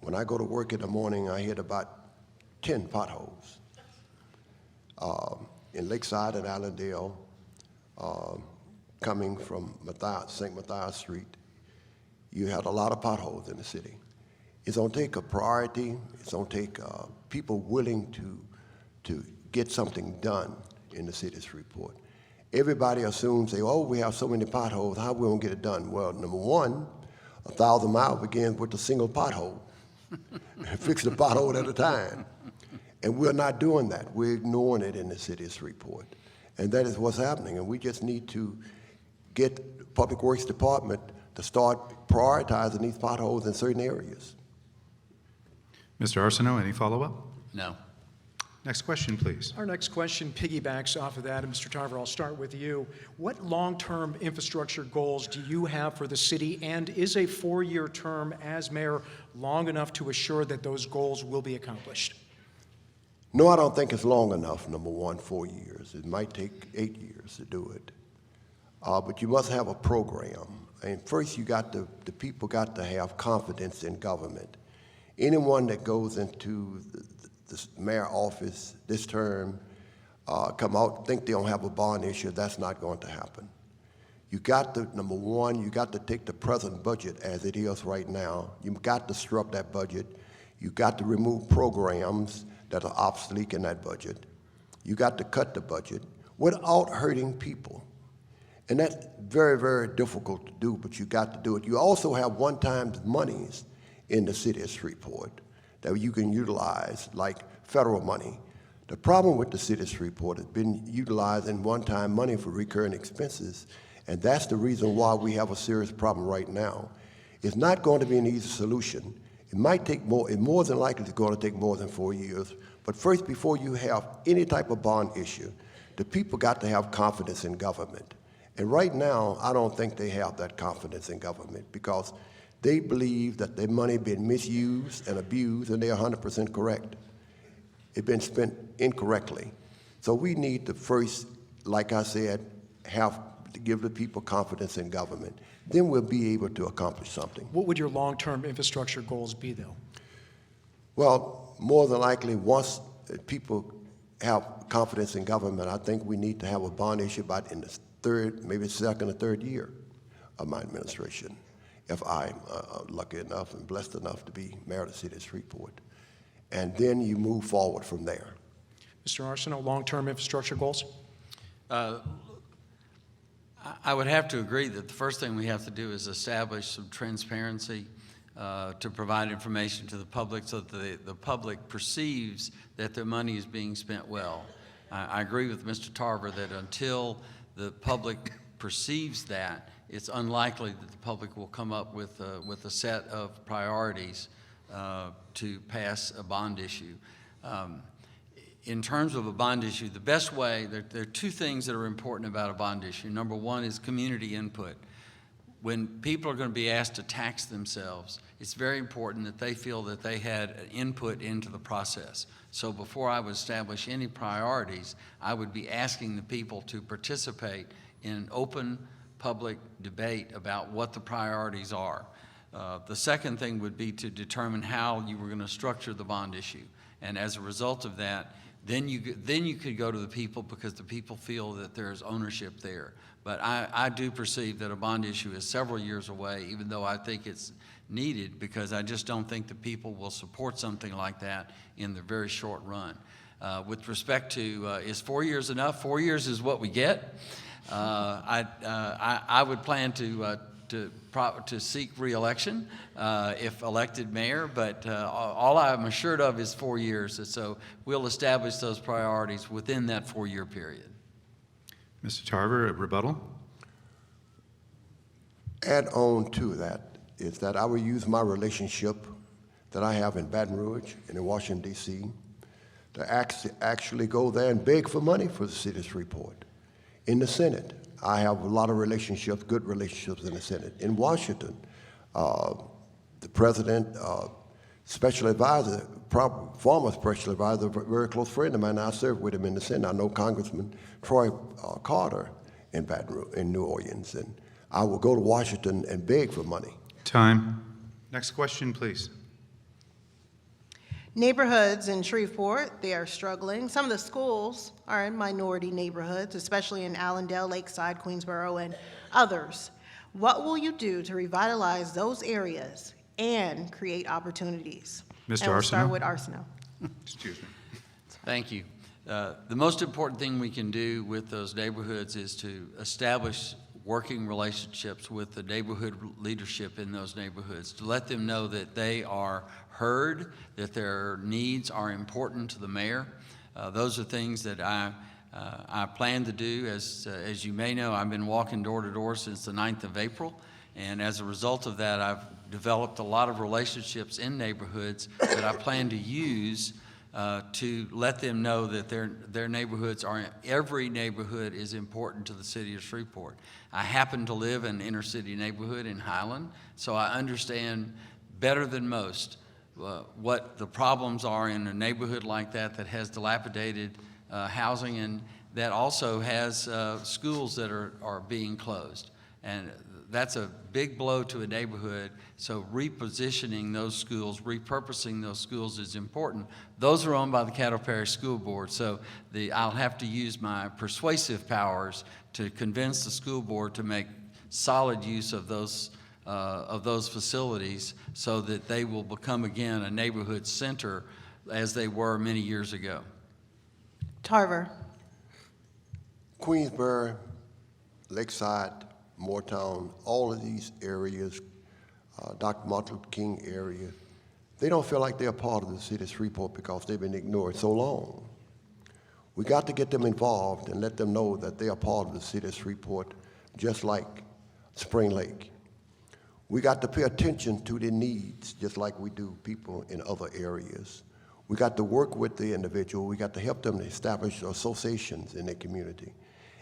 When I go to work in the morning, I hit about 10 potholes. In Lakeside and Allendale, coming from St. Matthias Street, you had a lot of potholes in the city. It's going to take a priority. It's going to take people willing to get something done in the city of Shreveport. Everybody assumes, oh, we have so many potholes, how are we going to get it done? Well, number one, 1,000 miles begins with a single pothole. Fix the pothole at a time. And we're not doing that. We're ignoring it in the city of Shreveport. And that is what's happening. And we just need to get the Public Works Department to start prioritizing these potholes in certain areas. Mr. Arceneaux, any follow-up? No. Next question, please. Our next question piggybacks off of that, and Mr. Tarver, I'll start with you. What long-term infrastructure goals do you have for the city, and is a 4-year term as mayor long enough to assure that those goals will be accomplished? No, I don't think it's long enough, number one, 4 years. It might take 8 years to do it. But you must have a program. And first, the people got to have confidence in government. Anyone that goes into the mayor office this term, come out, think they don't have a bond issue, that's not going to happen. You got to, number one, you got to take the present budget as it is right now. You've got to disrupt that budget. You got to remove programs that are obsolete in that budget. You got to cut the budget without hurting people. And that's very, very difficult to do, but you got to do it. You also have one-time monies in the city of Shreveport that you can utilize, like federal money. The problem with the city of Shreveport has been utilizing one-time money for recurring expenses, and that's the reason why we have a serious problem right now. It's not going to be an easy solution. It might take more, it more than likely is going to take more than 4 years, but first, before you have any type of bond issue, the people got to have confidence in government. And right now, I don't think they have that confidence in government because they believe that their money been misused and abused, and they're 100% correct. It's been spent incorrectly. So we need to first, like I said, have to give the people confidence in government. Then we'll be able to accomplish something. What would your long-term infrastructure goals be, though? Well, more than likely, once people have confidence in government, I think we need to have a bond issue about in the third, maybe second or third year of my administration, if I'm lucky enough and blessed enough to be mayor of the city of Shreveport. And then you move forward from there. Mr. Arceneaux, long-term infrastructure goals? I would have to agree that the first thing we have to do is establish some transparency to provide information to the public so that the public perceives that their money is being spent well. I agree with Mr. Tarver that until the public perceives that, it's unlikely that the public will come up with a set of priorities to pass a bond issue. In terms of a bond issue, the best way, there are two things that are important about a bond issue. Number one is community input. When people are going to be asked to tax themselves, it's very important that they feel that they had an input into the process. So before I would establish any priorities, I would be asking the people to participate in open public debate about what the priorities are. The second thing would be to determine how you were going to structure the bond issue. And as a result of that, then you could go to the people because the people feel that there's ownership there. But I do perceive that a bond issue is several years away, even though I think it's needed, because I just don't think the people will support something like that in the very short run. With respect to, is 4 years enough? 4 years is what we get. I would plan to seek re-election if elected mayor, but all I'm assured of is 4 years, and so we'll establish those priorities within that 4-year period. Mr. Tarver, a rebuttal? Add on to that is that I will use my relationship that I have in Baton Rouge and in Washington, D.C. to actually go there and beg for money for the city of Shreveport. In the Senate, I have a lot of relationships, good relationships in the Senate. In Washington, the president, special advisor, former special advisor, a very close friend of mine, I served with him in the Senate. I know Congressman Troy Carter in Baton Rouge, in New Orleans, and I will go to Washington and beg for money. Time. Next question, please. Neighborhoods in Shreveport, they are struggling. Some of the schools are in minority neighborhoods, especially in Allendale, Lakeside, Queensboro, and others. What will you do to revitalize those areas and create opportunities? Mr. And we'll start Arceneaux. with Arceneaux. Excuse me. Thank you. The most important thing we can do with those neighborhoods is to establish working relationships with the neighborhood leadership in those neighborhoods, to let them know that they are heard, that their needs are important to the mayor. Those are things that I plan to do. As you may know, I've been walking door to door since the 9th of April, and as a result of that, I've developed a lot of relationships in neighborhoods that I plan to use to let them know that their neighborhoods are, every neighborhood is important to the city of Shreveport. I happen to live in an inner city neighborhood in Highland, so I understand better than most what the problems are in a neighborhood like that has dilapidated housing and that also has schools that are being closed. And that's a big blow to a neighborhood, so repositioning those schools, repurposing those schools is important. Those are owned by the Caddo Parish School Board, so I'll have to use my persuasive powers to convince the school board to make solid use of those facilities so that they will become again a neighborhood center as they were many years ago. Tarver. Queensboro, Lakeside, Moortown, all of these areas, Dr. Martin Luther King area, they don't feel like they're part of the city of Shreveport because they've been ignored so long. We got to get them involved and let them know that they are part of the city of Shreveport, just like Spring Lake. We got to pay attention to their needs, just like we do people in other areas. We got to work with the individual. We got to help them to establish associations in their community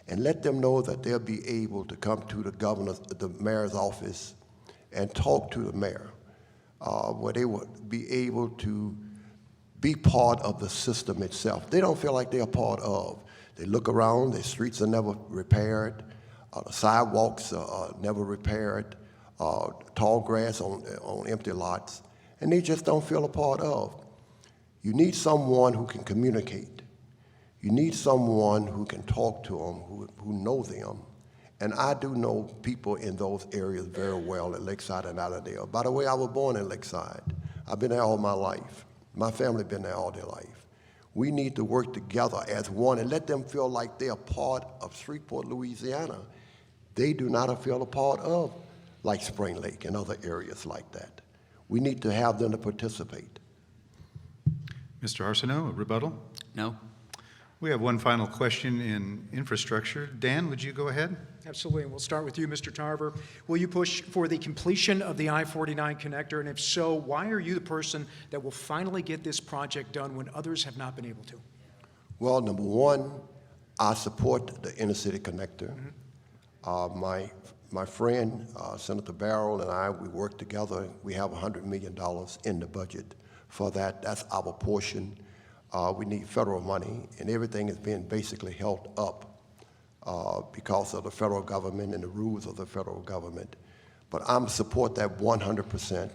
and let them know that they'll be able to come to the mayor's office and talk to the mayor, where they would be able to be part of the system itself. They don't feel like they're part of. They look around, the streets are never repaired, the sidewalks are never repaired, tall grass on empty lots, and they just don't feel a part of. You need someone who can communicate. You need someone who can talk to them, who know them. And I do know people in those areas very well at Lakeside and Allendale. By the way, I was born in Lakeside. I've been there all my life. My family been there all their life. We need to work together as one and let them feel like they are part of Shreveport, Louisiana. They do not feel a part of like Spring Lake and other areas like that. We need to have them to participate. Mr. Arceneaux, a rebuttal? No. We have one final question in infrastructure. Dan, would you go ahead? Absolutely, and we'll start with you, Mr. Tarver. Will you push for the completion of the I-49 connector, and if so, why are you the person that will finally get this project done when others have not been able to? Well, number one, I support the inner city connector. My friend, Senator Barrow, and I, we work together. We have $100 million in the budget for that. That's our portion. We need federal money, and everything is being basically held up because of the federal government and the rules of the federal government. But I'm support that 100%.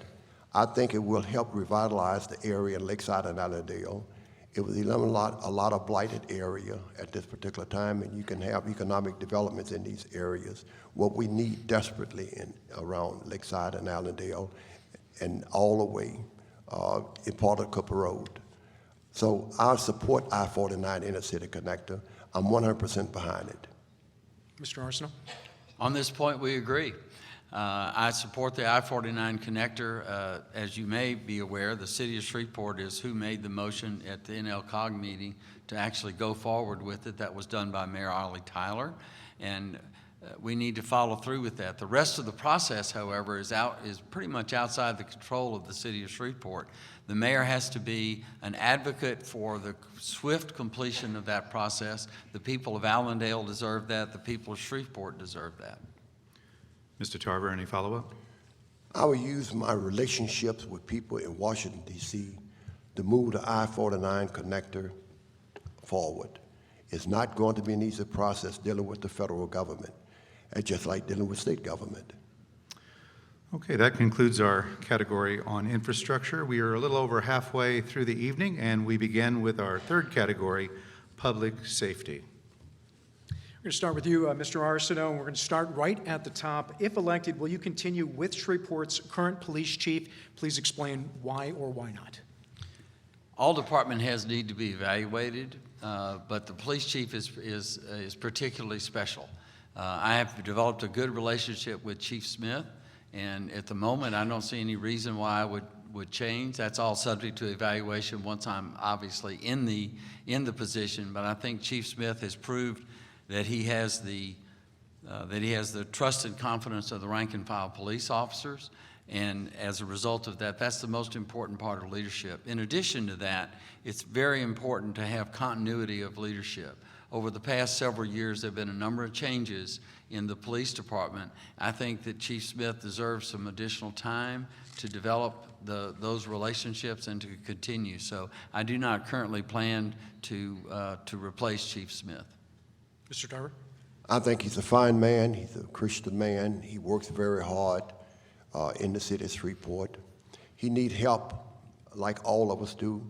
I think it will help revitalize the area in Lakeside and Allendale. It will eliminate a lot of blighted area at this particular time, and you can have economic developments in these areas. What we need desperately around Lakeside and Allendale and all the way in part of Cooper Road. So I support I-49 Inner City Connector. I'm 100% behind it. Mr. Arceneaux? On this point, we agree. I support the I-49 connector. As you may be aware, the city of Shreveport is who made the motion at the NLCOG meeting to actually go forward with it. That was done by Mayor Ollie Tyler, and we need to follow through with that. The rest of the process, however, is pretty much outside the control of the city of Shreveport. The mayor has to be an advocate for the swift completion of that process. The people of Allendale deserve that. The people of Shreveport deserve that. Mr. Tarver, any follow-up? I will use my relationships with people in Washington, D.C. to move the I-49 connector forward. It's not going to be an easy process dealing with the federal government. It's just like dealing with state government. Okay, that concludes our category on infrastructure. We are a little over halfway through the evening, and we begin with our third category, public safety. We're going to start with you, Mr. Arceneaux, and we're going to start right at the top. If elected, will you continue with Shreveport's current police chief? Please explain why or why not. All department heads need to be evaluated, but the police chief is particularly special. I have developed a good relationship with Chief Smith, and at the moment, I don't see any reason why I would change. That's all subject to evaluation once I'm obviously in the position. But I think Chief Smith has proved that he has the trust and confidence of the rank and file police officers. And as a result of that, that's the most important part of leadership. In addition to that, it's very important to have continuity of leadership. Over the past several years, there have been a number of changes in the police department. I think that Chief Smith deserves some additional time to develop those relationships and to continue. So I do not currently plan to replace Chief Smith. Mr. Tarver? I think he's a fine man. He's a Christian man. He works very hard in the city of Shreveport. He needs help like all of us do.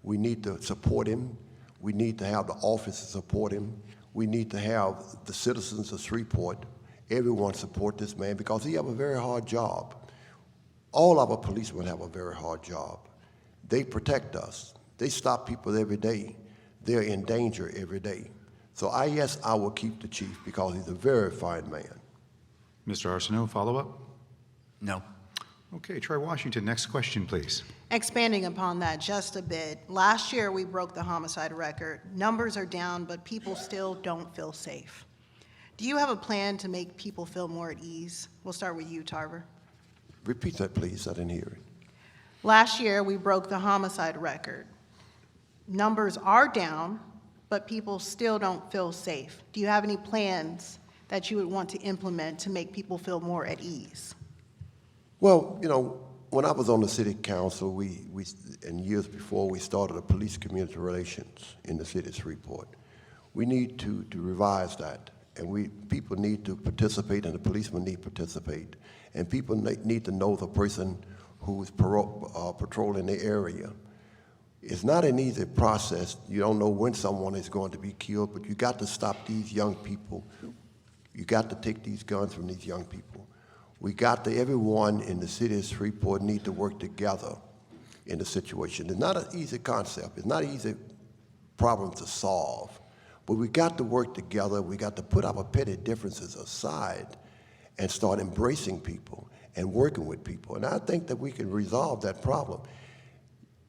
We need to support him. We need to have the office to support him. We need to have the citizens of Shreveport, everyone support this man because he has a very hard job. All of our policemen have a very hard job. They protect us. They stop people every day. They're in danger every day. So yes, I will keep the chief because he's a very fine man. Mr. Arceneaux, follow-up? No. Okay, Troy Washington, next question, please. Expanding upon that just a bit, last year we broke the homicide record. Numbers are down, but people still don't feel safe. Do you have a plan to make people feel more at ease? We'll start with you, Tarver. Repeat that, please. I didn't hear it. Last year we broke the homicide record. Numbers are down, but people still don't feel safe. Do you have any plans that you would want to implement to make people feel more at ease? Well, you know, when I was on the city council, and years before, we started a police community relations in the city of Shreveport. We need to revise that, and people need to participate, and the policemen need to participate, and people need to know the person who's patrolling the area. It's not an easy process. You don't know when someone is going to be killed, but you got to stop these young people. You got to take these guns from these young people. Everyone in the city of Shreveport need to work together in the situation. It's not an easy concept. It's not an easy problem to solve. But we got to work together. We got to put our petty differences aside and start embracing people and working with people. And I think that we can resolve that problem.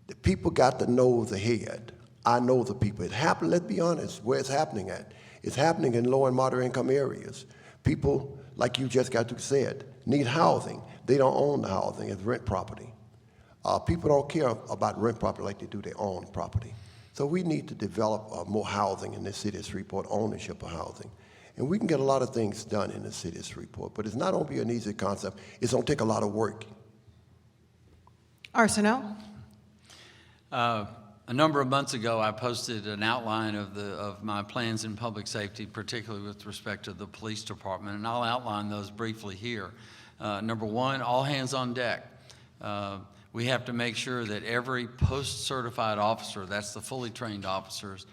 The people got to know the head. I know the people. It happened, let's be honest, where it's happening at. It's happening in low and moderate income areas. People, like you just got to said, need housing. They don't own the housing, it's rent property. People don't care about rent property like they do their own property. So we need to develop more housing in the city of Shreveport, ownership of housing. And we can get a lot of things done in the city of Shreveport, but it's not going to be an easy concept. It's going to take a lot of work. Arceneaux? A number of months ago, I posted an outline of my plans in public safety, particularly with respect to the police department, and I'll outline those briefly here. Number one, all hands on deck. We have to make sure that every post-certified officer, that's the fully trained officers,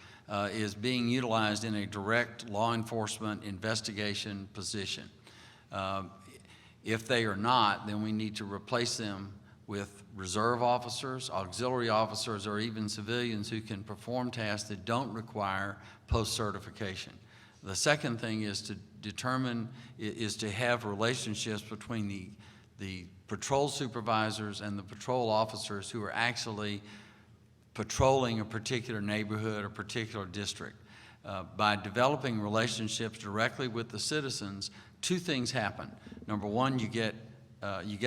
is being utilized in a direct law enforcement investigation position. If they are not, then we need to replace them with reserve officers, auxiliary officers, or even civilians who can perform tasks that don't require post-certification. The second thing is to have relationships between the patrol supervisors and the patrol officers who are actually patrolling a particular neighborhood or particular district. By developing relationships directly with the citizens, two things happen. Number one, you get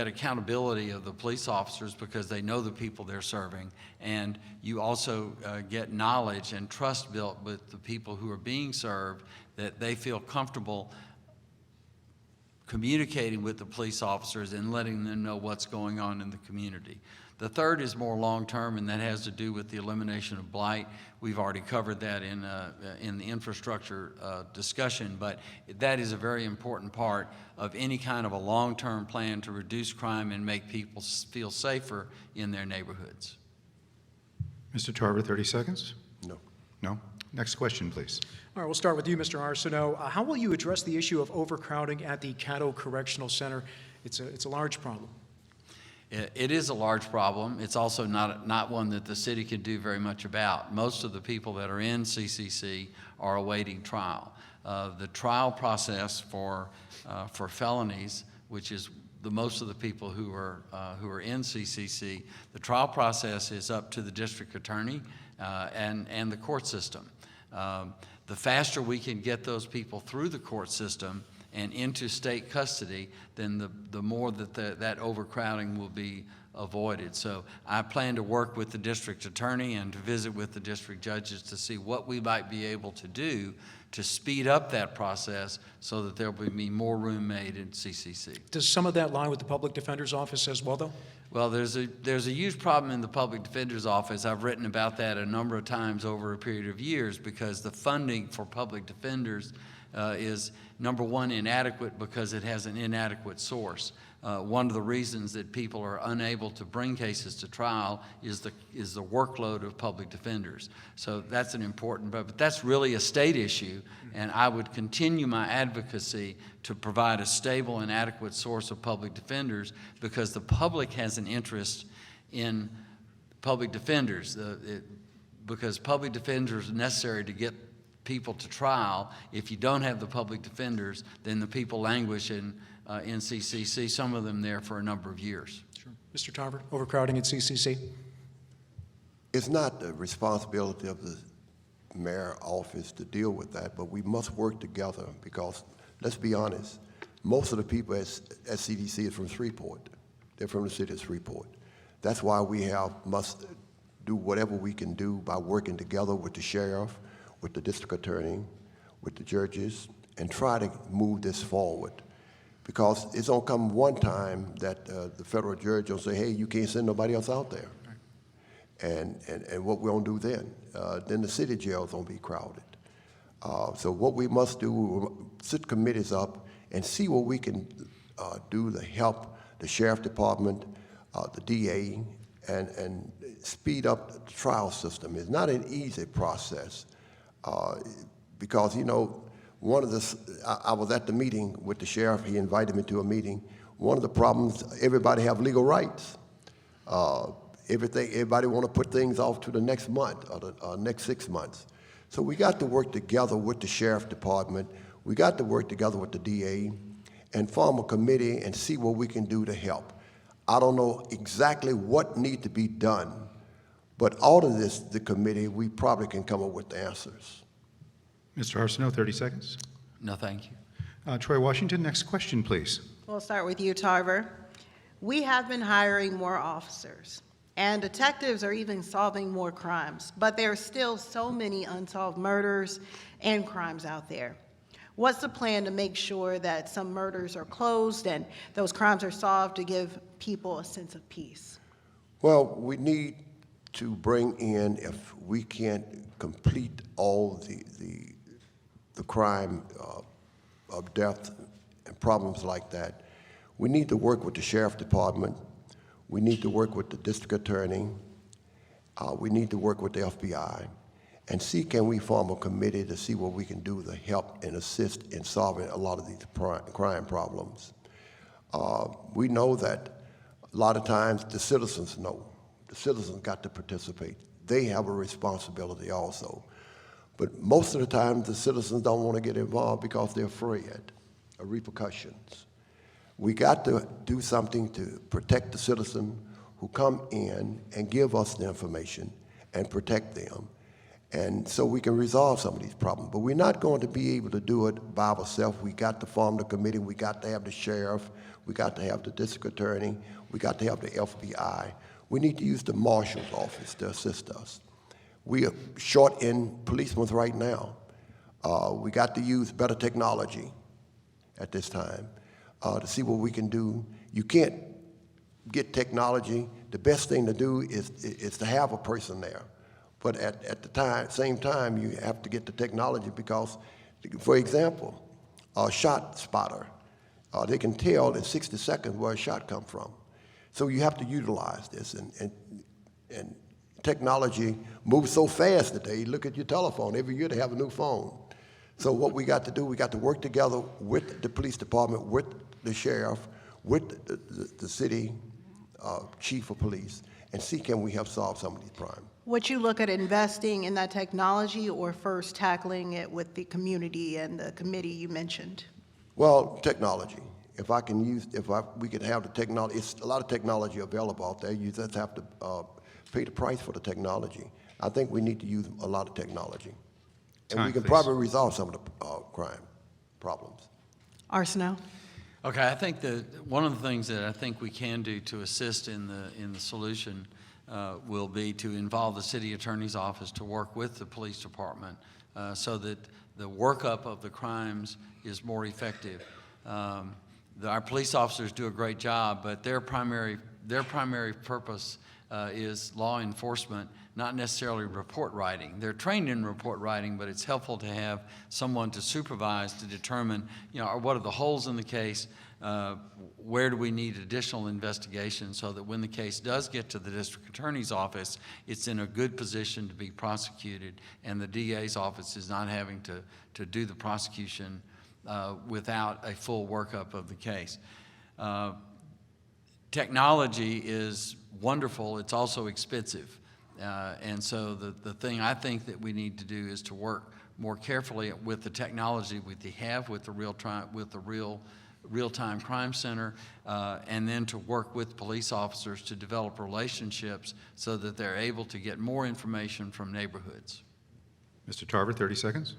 accountability of the police officers because they know the people they're serving, and you also get knowledge and trust built with the people who are being served, that they feel comfortable communicating with the police officers and letting them know what's going on in the community. The third is more long-term, and that has to do with the elimination of blight. We've already covered that in the infrastructure discussion, but that is a very important part of any kind of a long-term plan to reduce crime and make people feel safer in their neighborhoods. Mr. Tarver, 30 seconds. No. No? Next question, please. All right, we'll start with you, Mr. Arceneaux. How will you address the issue of overcrowding at the Caddo Correctional Center? It's a large problem. It is a large problem. It's also not one that the city can do very much about. Most of the people that are in CCC are awaiting trial. The trial process for felonies, which is most of the people who are in CCC, the trial process is up to the district attorney and the court system. The faster we can get those people through the court system and into state custody, then the more that overcrowding will be avoided. So I plan to work with the district attorney and to visit with the district judges to see what we might be able to do to speed up that process so that there will be more room made in CCC. Does some of that lie with the public defender's office as well, though? Well, there's a huge problem in the public defender's office. I've written about that a number of times over a period of years because the funding for public defenders is, number one, inadequate because it has an inadequate source. One of the reasons that people are unable to bring cases to trial is the workload of public defenders. So that's an important, but that's really a state issue, and I would continue my advocacy to provide a stable and adequate source of public defenders because the public has an interest in public defenders, because public defenders are necessary to get people to trial. If you don't have the public defenders, then the people languish in CCC, some of them there for a number of years. Sure. Mr. Tarver, overcrowding at CCC? It's not the responsibility of the mayor's office to deal with that, but we must work together because, let's be honest, most of the people at CDC is from Shreveport. They're from the city of Shreveport. That's why we must do whatever we can do by working together with the sheriff, with the district attorney, with the judges, and try to move this forward. Because it's gonna come one time that the federal judge will say, hey, you can't send nobody else out there. Right. And what we're gonna do then the city jail's gonna be crowded. So what we must do, sit committees up and see what we can do to help the sheriff department, the DA, and speed up the trial system. It's not an easy process because, you know, I was at the meeting with the sheriff. He invited me to a meeting. One of the problems, everybody have legal rights. Everybody want to put things off to the next month or the next 6 months. So we got to work together with the sheriff department. We got to work together with the DA and form a committee and see what we can do to help. I don't know exactly what needs to be done, but out of this, the committee, we probably can come up with the answers. Mr. Arceneaux, 30 seconds. No, thank you. Troy Washington, next question, please. We'll start with you, Tarver. We have been hiring more officers, and detectives are even solving more crimes, but there are still so many unsolved murders and crimes out there. What's the plan to make sure that some murders are closed and those crimes are solved to give people a sense of peace? Well, we need to bring in, if we can't complete all the crime of death and problems like that, we need to work with the sheriff department. We need to work with the district attorney. We need to work with the FBI and see can we form a committee to see what we can do to help and assist in solving a lot of these crime problems. We know that a lot of times the citizens know. The citizens got to participate. They have a responsibility also. But most of the time, the citizens don't want to get involved because they're afraid of repercussions. We got to do something to protect the citizen who come in and give us the information and protect them. And so we can resolve some of these problems. But we're not going to be able to do it by ourselves. We got to form the committee. We got to have the sheriff. We got to have the district attorney. We got to have the FBI. We need to use the marshal's office to assist us. We are short in policemen right now. We got to use better technology at this time to see what we can do. You can't get technology. The best thing to do is to have a person there. But at the same time, you have to get the technology because, for example, a shot spotter, they can tell in 60 seconds where a shot come from. So you have to utilize this and technology moves so fast today. Look at your telephone. Every year they have a new phone. So what we got to do, we got to work together with the police department, with the sheriff, with the city chief of police, and see can we help solve some of these crimes. Would you look at investing in that technology or first tackling it with the community and the committee you mentioned? Well, technology. If we could have the technology, it's a lot of technology available out there. You just have to pay the price for the technology. I think we need to use a lot of technology. And we can probably resolve some of the crime problems. Arceneaux? Okay, I think that one of the things that I think we can do to assist in the solution will be to involve the city attorney's office to work with the police department so that the workup of the crimes is more effective. Our police officers do a great job, but their primary purpose is law enforcement, not necessarily report writing. They're trained in report writing, but it's helpful to have someone to supervise to determine, what are the holes in the case, where do we need additional investigation so that when the case does get to the district attorney's office, it's in a good position to be prosecuted, and the DA's office is not having to do the prosecution without a full workup of the case. Technology is wonderful. It's also expensive. And so the thing I think that we need to do is to work more carefully with the technology we have with the real-time crime center, and then to work with police officers to develop relationships so that they're able to get more information from neighborhoods. Mr. Tarver, 30 seconds.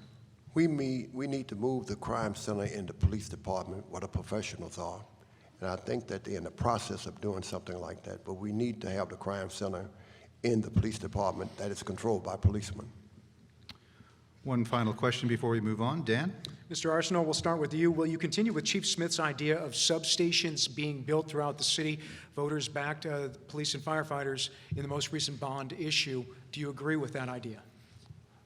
We need to move the crime center in the police department where the professionals are. And I think that they're in the process of doing something like that, but we need to have the crime center in the police department that is controlled by policemen. One final question before we move on. Dan? Mr. Arceneaux, we'll start with you. Will you continue with Chief Smith's idea of substations being built throughout the city? Voters backed police and firefighters in the most recent bond issue. Do you agree with that idea?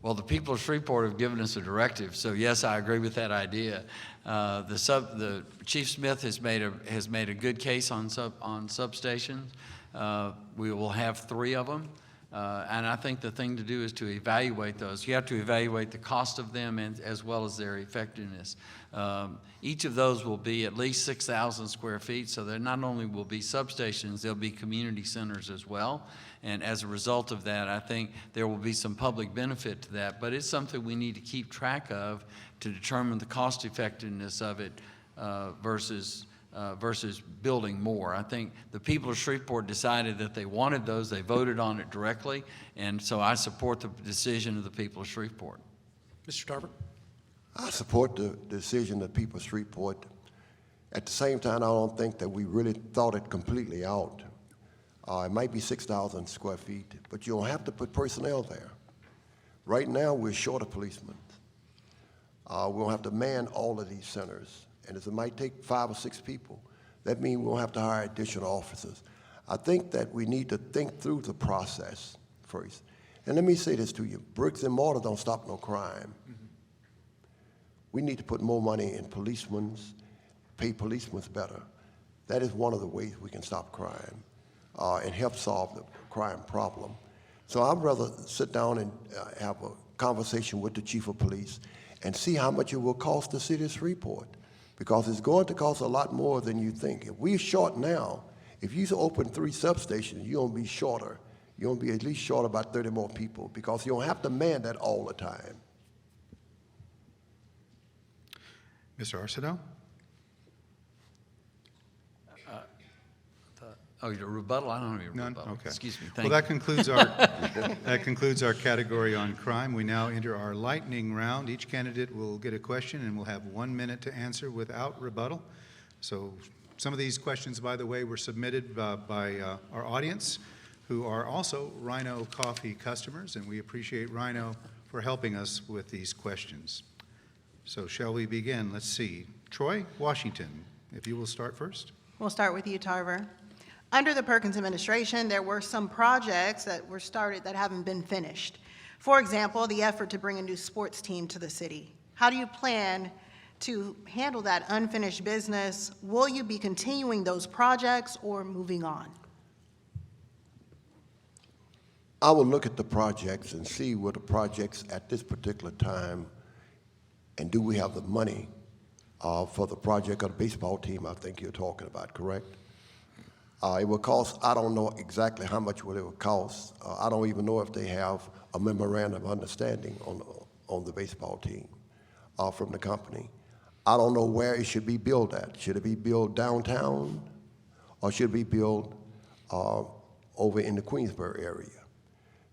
Well, the people of Shreveport have given us a directive, so yes, I agree with that idea. The Chief Smith has made a good case on substations. We will have 3 of them, and I think the thing to do is to evaluate those. You have to evaluate the cost of them as well as their effectiveness. Each of those will be at least 6,000 square feet, so there not only will be substations, there'll be community centers as well. And as a result of that, I think there will be some public benefit to that, but it's something we need to keep track of to determine the cost effectiveness of it versus building more. I think the people of Shreveport decided that they wanted those. They voted on it directly, and so I support the decision of the people of Shreveport. Mr. Tarver? I support the decision of the people of Shreveport. At the same time, I don't think that we really thought it completely out. It might be 6,000 square feet, but you don't have to put personnel there. Right now, we're short of policemen. We'll have to man all of these centers, and it might take 5 or 6 people. That means we'll have to hire additional officers. I think that we need to think through the process first. And let me say this to you, bricks and mortar don't stop no crime. We need to put more money in policemen, pay policemen better. That is one of the ways we can stop crime and help solve the crime problem. So I'd rather sit down and have a conversation with the chief of police and see how much it will cost the city of Shreveport, because it's going to cost a lot more than you think. If we're short now, if you open 3 substations, you're going to be shorter. You're going to be at least short about 30 more people, because you don't have to man that all the time. Mr. Arceneaux? Oh, your rebuttal? I don't have your None? rebuttal. Okay. Excuse me. Well, that concludes our category on crime. We now enter our lightning round. Each candidate will get a question, and we'll have 1 minute to answer without rebuttal. So some of these questions, by the way, were submitted by our audience, who are also Rhino Coffee customers, and we appreciate Rhino for helping us with these questions. So shall we begin? Let's see. Troy Washington, if you will start first. We'll start with you, Tarver. Under the Perkins administration, there were some projects that were started that haven't been finished. For example, the effort to bring a new sports team to the city. How do you plan to handle that unfinished business? Will you be continuing those projects or moving on? I will look at the projects and see what the projects at this particular time, and do we have the money for the project of the baseball team I think you're talking about, correct? It will cost, I don't know exactly how much it will cost. I don't even know if they have a memorandum of understanding on the baseball team from the company. I don't know where it should be built at. Should it be built downtown, or should it be built over in the Queensboro area?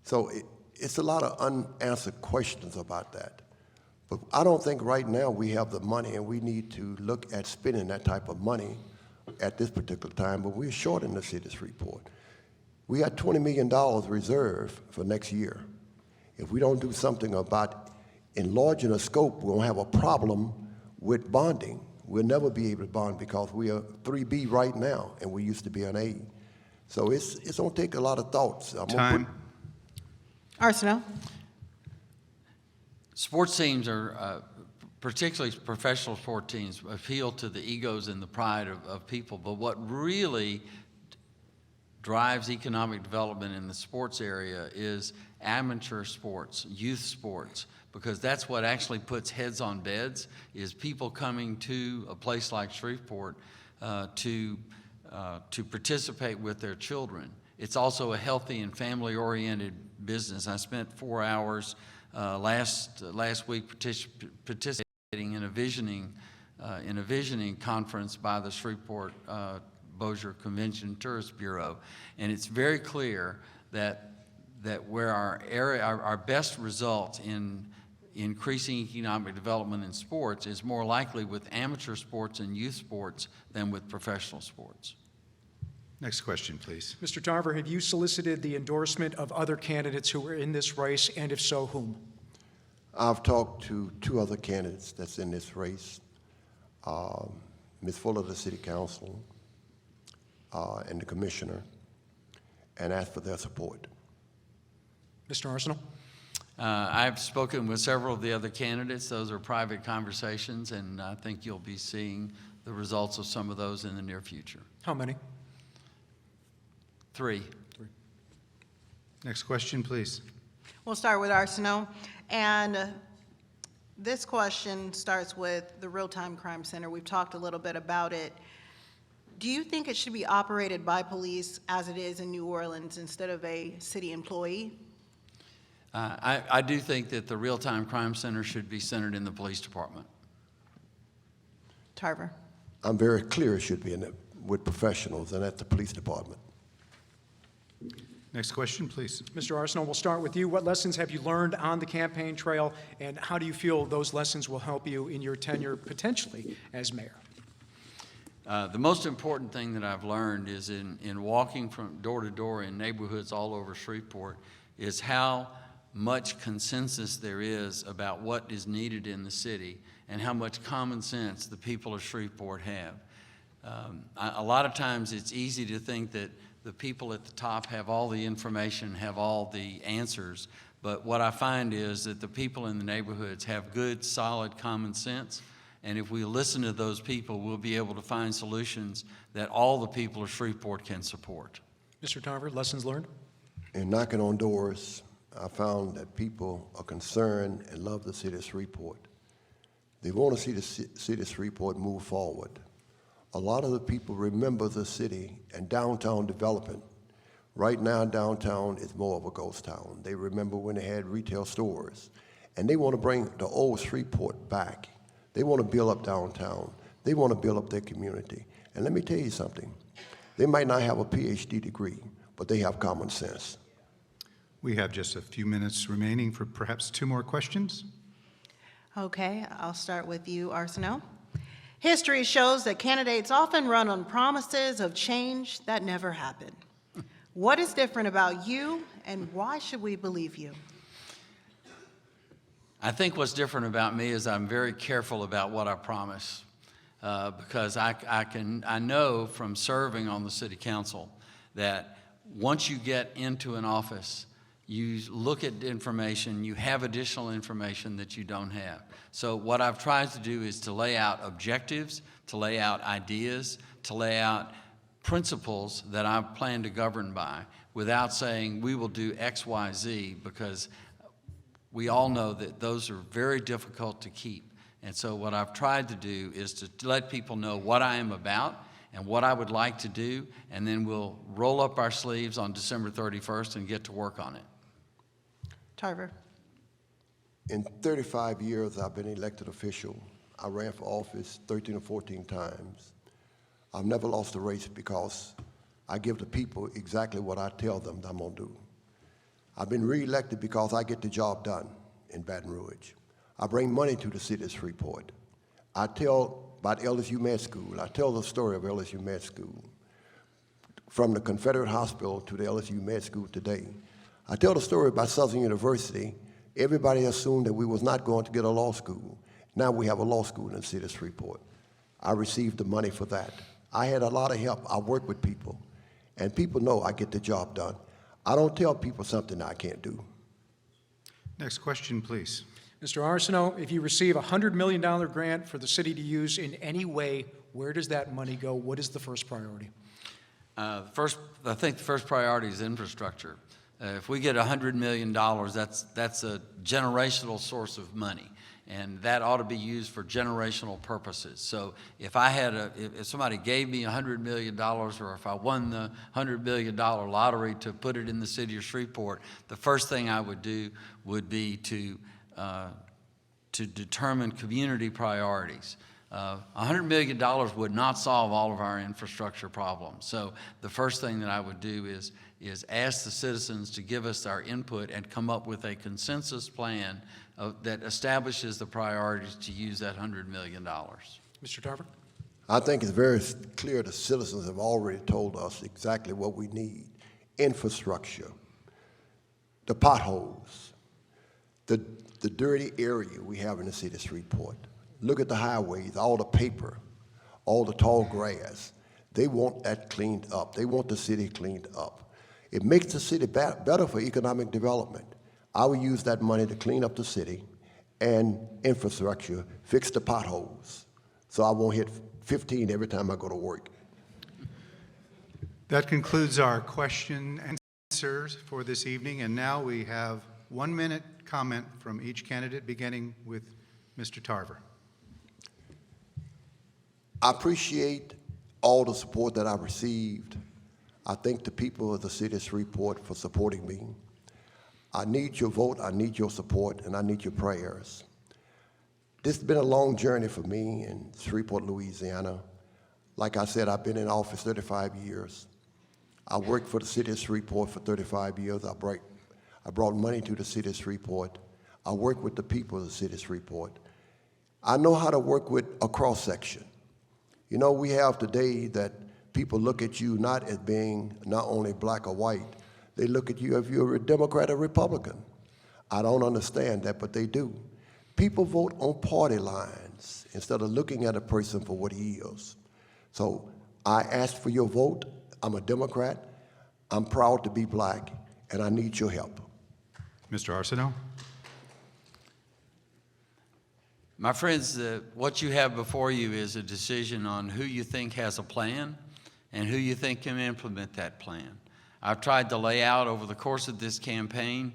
So it's a lot of unanswered questions about that. But I don't think right now we have the money, and we need to look at spending that type of money at this particular time, but we're short in the city of Shreveport. We got $20 million reserved for next year. If we don't do something about enlarging the scope, we'll have a problem with bonding. We'll never be able to bond because we are 3B right now, and we used to be an A. So it's gonna take a lot of thoughts. Time. Arceneaux. Sports teams are, particularly professional sport teams, appeal to the egos and the pride of people. But what really drives economic development in the sports area is amateur sports, youth sports, because that's what actually puts heads on beds, is people coming to a place like Shreveport to participate with their children. It's also a healthy and family-oriented business. I spent 4 hours last week participating in a visioning conference by the Shreveport Bossier Convention Tourist Bureau, and it's very clear that where our best result in increasing economic development in sports is more likely with amateur sports and youth sports than with professional sports. Next question, please. Mr. Tarver, have you solicited the endorsement of other candidates who are in this race, and if so, whom? I've talked to 2 other candidates that's in this race, Ms. Fuller, the city council, and the commissioner, and asked for their support. Mr. Arceneaux? I've spoken with several of the other candidates. Those are private conversations, and I think you'll be seeing the results of some of those in the near future. How many? 3. Next question, please. We'll start with Arceneaux. And this question starts with the Real-Time Crime Center. We've talked a little bit about it. Do you think it should be operated by police as it is in New Orleans instead of a city employee? I do think that the Real-Time Crime Center should be centered in the police department. Tarver. I'm very clear it should be with professionals and at the police department. Next question, please. Mr. Arceneaux, we'll start with you. What lessons have you learned on the campaign trail, and how do you feel those lessons will help you in your tenure potentially as mayor? The most important thing that I've learned is in walking from door to door in neighborhoods all over Shreveport is how much consensus there is about what is needed in the city and how much common sense the people of Shreveport have. A lot of times it's easy to think that the people at the top have all the information, have all the answers, but what I find is that the people in the neighborhoods have good, solid common sense, and if we listen to those people, we'll be able to find solutions that all the people of Shreveport can support. Mr. Tarver, lessons learned? In knocking on doors, I found that people are concerned and love the city of Shreveport. They want to see the city of Shreveport move forward. A lot of the people remember the city and downtown development. Right now, downtown is more of a ghost town. They remember when they had retail stores, and they want to bring the old Shreveport back. They want to build up downtown. They want to build up their community. And let me tell you something. They might not have a PhD degree, but they have common sense. We have just a few minutes remaining for perhaps 2 more questions. Okay, I'll start with you, Arceneaux. History shows that candidates often run on promises of change that never happen. What is different about you, and why should we believe you? I think what's different about me is I'm very careful about what I promise, because I know from serving on the city council that once you get into an office, you look at information, you have additional information that you don't have. So what I've tried to do is to lay out objectives, to lay out ideas, to lay out principles that I plan to govern by without saying we will do X, Y, Z, because we all know that those are very difficult to keep. And so what I've tried to do is to let people know what I am about and what I would like to do, and then we'll roll up our sleeves on December 31st and get to work on it. Tarver. In 35 years I've been elected official. I ran for office 13 or 14 times. I've never lost a race because I give the people exactly what I tell them that I'm gonna do. I've been reelected because I get the job done in Baton Rouge. I bring money to the city of Shreveport. I tell about LSU Med School. I tell the story of LSU Med School. From the Confederate Hospital to the LSU Med School today. I tell the story about Southern University. Everybody assumed that we was not going to get a law school. Now we have a law school in the city of Shreveport. I received the money for that. I had a lot of help. I work with people, and people know I get the job done. I don't tell people something I can't do. Next question, please. Mr. Arceneaux, if you receive a $100 million grant for the city to use in any way, where does that money go? What is the first priority? I think the first priority is infrastructure. If we get $100 million, that's a generational source of money, and that ought to be used for generational purposes. So if somebody gave me $100 million, or if I won the $100 million lottery to put it in the city of Shreveport, the first thing I would do would be to determine community priorities. $100 million would not solve all of our infrastructure problems. So the first thing that I would do is ask the citizens to give us our input and come up with a consensus plan that establishes the priorities to use that $100 million. Mr. Tarver? I think it's very clear the citizens have already told us exactly what we need. Infrastructure, the potholes, the dirty area we have in the city of Shreveport. Look at the highways, all the paper, all the tall grass. They want that cleaned up. They want the city cleaned up. It makes the city better for economic development. I will use that money to clean up the city and infrastructure, fix the potholes, so I won't hit 15 every time I go to work. That concludes our question and answers for this evening, and now we have 1 minute comment from each candidate, beginning with Mr. Tarver. I appreciate all the support that I've received. I thank the people of the city of Shreveport for supporting me. I need your vote, I need your support, and I need your prayers. This has been a long journey for me in Shreveport, Louisiana. Like I said, I've been in office 35 years. I worked for the city of Shreveport for 35 years. I brought money to the city of Shreveport. I worked with the people of the city of Shreveport. I know how to work with a cross-section. You know, we have today that people look at you not as being not only black or white, they look at you if you're a Democrat or Republican. I don't understand that, but they do. People vote on party lines instead of looking at a person for what he is. So I ask for your vote. I'm a Democrat. I'm proud to be black, and I need your help. Mr. Arceneaux? My friends, what you have before you is a decision on who you think has a plan and who you think can implement that plan. I've tried to lay out over the course of this campaign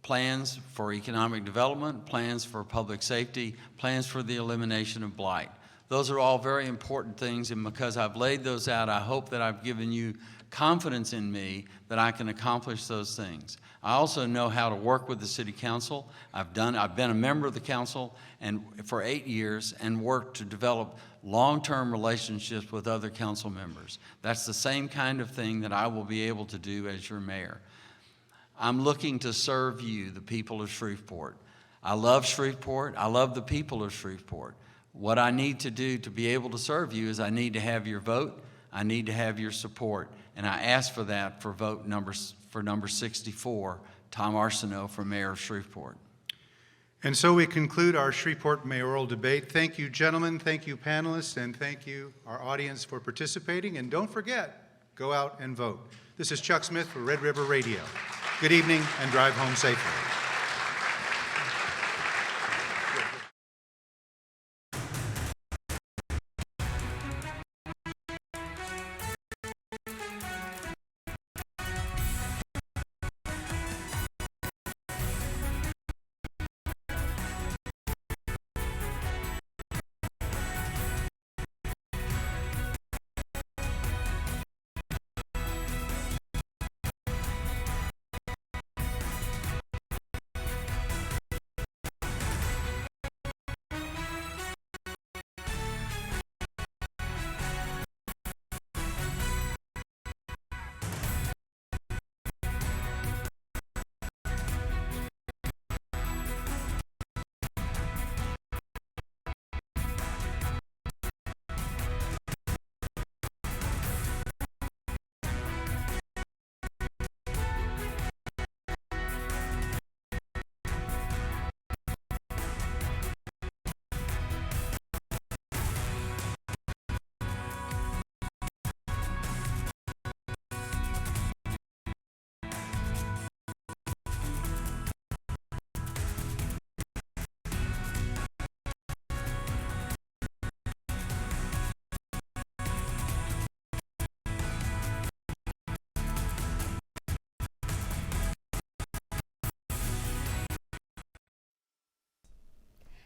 plans for economic development, plans for public safety, plans for the elimination of blight. Those are all very important things, and because I've laid those out, I hope that I've given you confidence in me that I can accomplish those things. I also know how to work with the city council. I've been a member of the council and for 8 years and worked to develop long-term relationships with other council members. That's the same kind of thing that I will be able to do as your mayor. I'm looking to serve you, the people of Shreveport. I love Shreveport. I love the people of Shreveport. What I need to do to be able to serve you is I need to have your vote. I need to have your support. And I ask for that for vote number 64, Tom Arceneaux for mayor of Shreveport. And so we conclude our Shreveport mayoral debate. Thank you, gentlemen. Thank you, panelists. And thank you, our audience, for participating. And don't forget, go out and vote. This is Chuck Smith for Red River Radio. Good evening and drive home safely.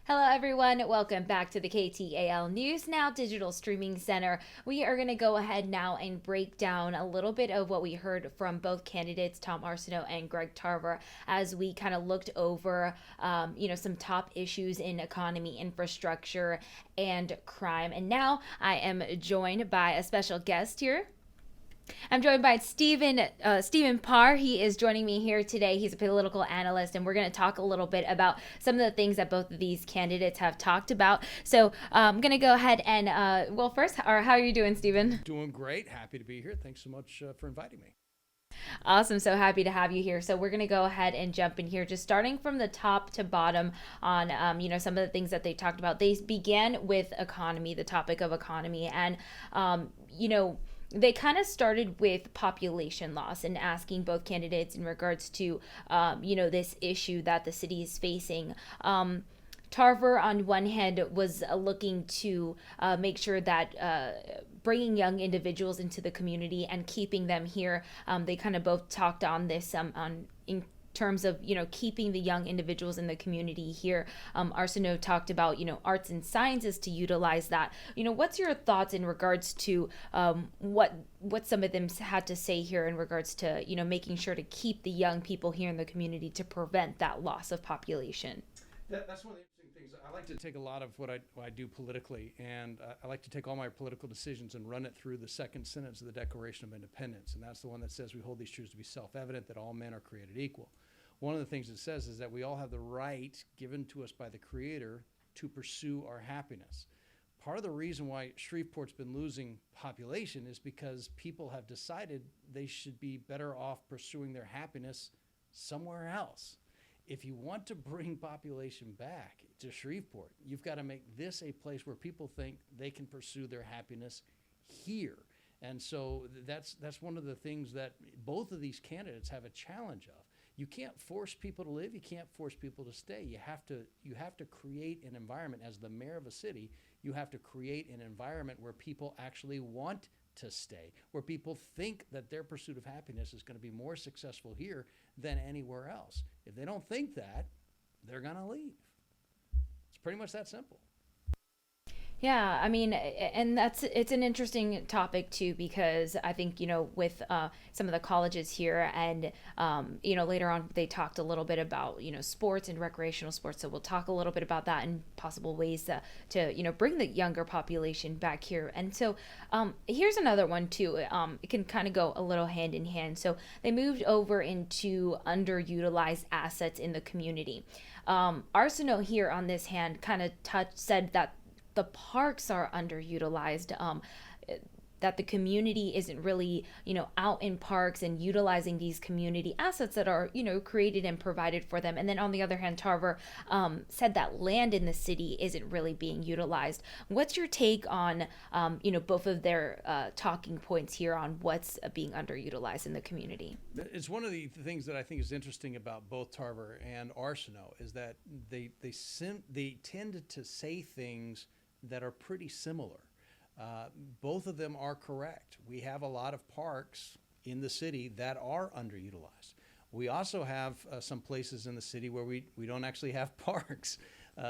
Hello, everyone. Welcome back to the KTAL News Now Digital Streaming Center. We are going to go ahead now and break down a little bit of what we heard from both candidates, Tom Arceneaux and Greg Tarver, as we kind of looked over, some top issues in economy, infrastructure, and crime. And now I am joined by a special guest here. I'm joined by Stephen Parr. He is joining me here today. He's a political analyst, and we're going to talk a little bit about some of the things that both of these candidates have talked about. So I'm going to go ahead and, first, how are you doing, Stephen? Doing great. Happy to be here. Thanks so much for inviting me. Awesome. So happy to have you here. So we're going to go ahead and jump in here, just starting from the top to bottom on, some of the things that they talked about. They began with economy, the topic of economy, and, they kind of started with population loss and asking both candidates in regards to, this issue that the city is facing. Tarver, on one hand, was looking to make sure that bringing young individuals into the community and keeping them here. They kind of both talked on this in terms of, keeping the young individuals in the community here. Arceneaux talked about, arts and sciences to utilize that. What's your thoughts in regards to what some of them had to say here in regards to, making sure to keep the young people here in the community to prevent that loss of population? That's one of the interesting things. I like to take a lot of what I do politically, and I like to take all my political decisions and run it through the second sentence of the Declaration of Independence, and that's the one that says we hold these truths to be self-evident, that all men are created equal. One of the things it says is that we all have the right given to us by the Creator to pursue our happiness. Part of the reason why Shreveport's been losing population is because people have decided they should be better off pursuing their happiness somewhere else. If you want to bring population back to Shreveport, you've got to make this a place where people think they can pursue their happiness here. And so that's one of the things that both of these candidates have a challenge of. You can't force people to live. You can't force people to stay. You have to create an environment. As the mayor of a city, you have to create an environment where people actually want to stay, where people think that their pursuit of happiness is going to be more successful here than anywhere else. If they don't think that, they're going to leave. It's pretty much that simple. Yeah, I mean, and it's an interesting topic too, because I think, with some of the colleges here and, later on they talked a little bit about, sports and recreational sports. So we'll talk a little bit about that and possible ways to bring the younger population back here. And so here's another one too. It can kind of go a little hand in hand. So they moved over into underutilized assets in the community. Arceneaux here on this hand kind of said that the parks are underutilized, that the community isn't really, out in parks and utilizing these community assets that are, created and provided for them. And then on the other hand, Tarver said that land in the city isn't really being utilized. What's your take on, both of their talking points here on what's being underutilized in the community? It's one of the things that I think is interesting about both Tarver and Arceneaux is that they tend to say things that are pretty similar. Both of them are correct. We have a lot of parks in the city that are underutilized. We also have some places in the city where we don't actually have parks.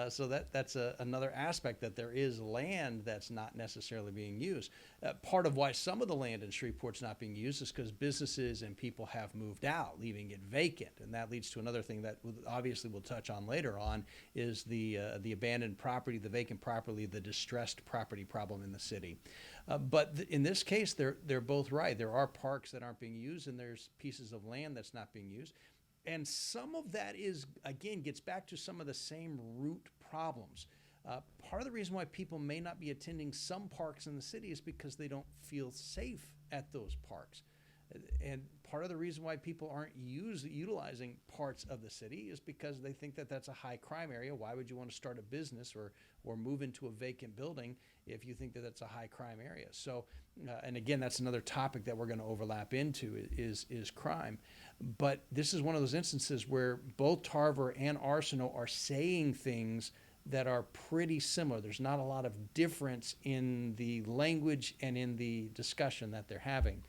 So that's another aspect, that there is land that's not necessarily being used. Part of why some of the land in Shreveport's not being used is because businesses and people have moved out, leaving it vacant. And that leads to another thing that obviously we'll touch on later on, is the abandoned property, the vacant property, the distressed property problem in the city. But in this case, they're both right. There are parks that aren't being used, and there's pieces of land that's not being used. And some of that gets back to some of the same root problems. Part of the reason why people may not be attending some parks in the city is because they don't feel safe at those parks. And part of the reason why people aren't utilizing parts of the city is because they think that that's a high crime area. Why would you want to start a business or move into a vacant building if you think that that's a high crime area? So, and again, that's another topic that we're going to overlap into is crime. But this is one of those instances where both Tarver and Arceneaux are saying things that are pretty similar. There's not a lot of difference in the language and in the discussion that they're having.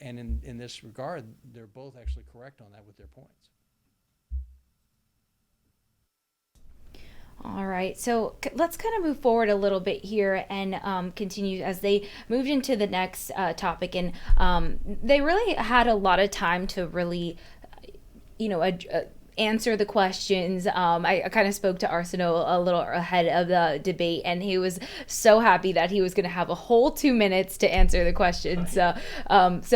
And in this regard, they're both actually correct on that with their points. All right, so let's kind of move forward a little bit here and continue as they moved into the next topic. And they really had a lot of time to really, answer the questions. I kind of spoke to Arceneaux a little ahead of the debate, and he was so happy that he was going to have a whole 2 minutes to answer the questions. So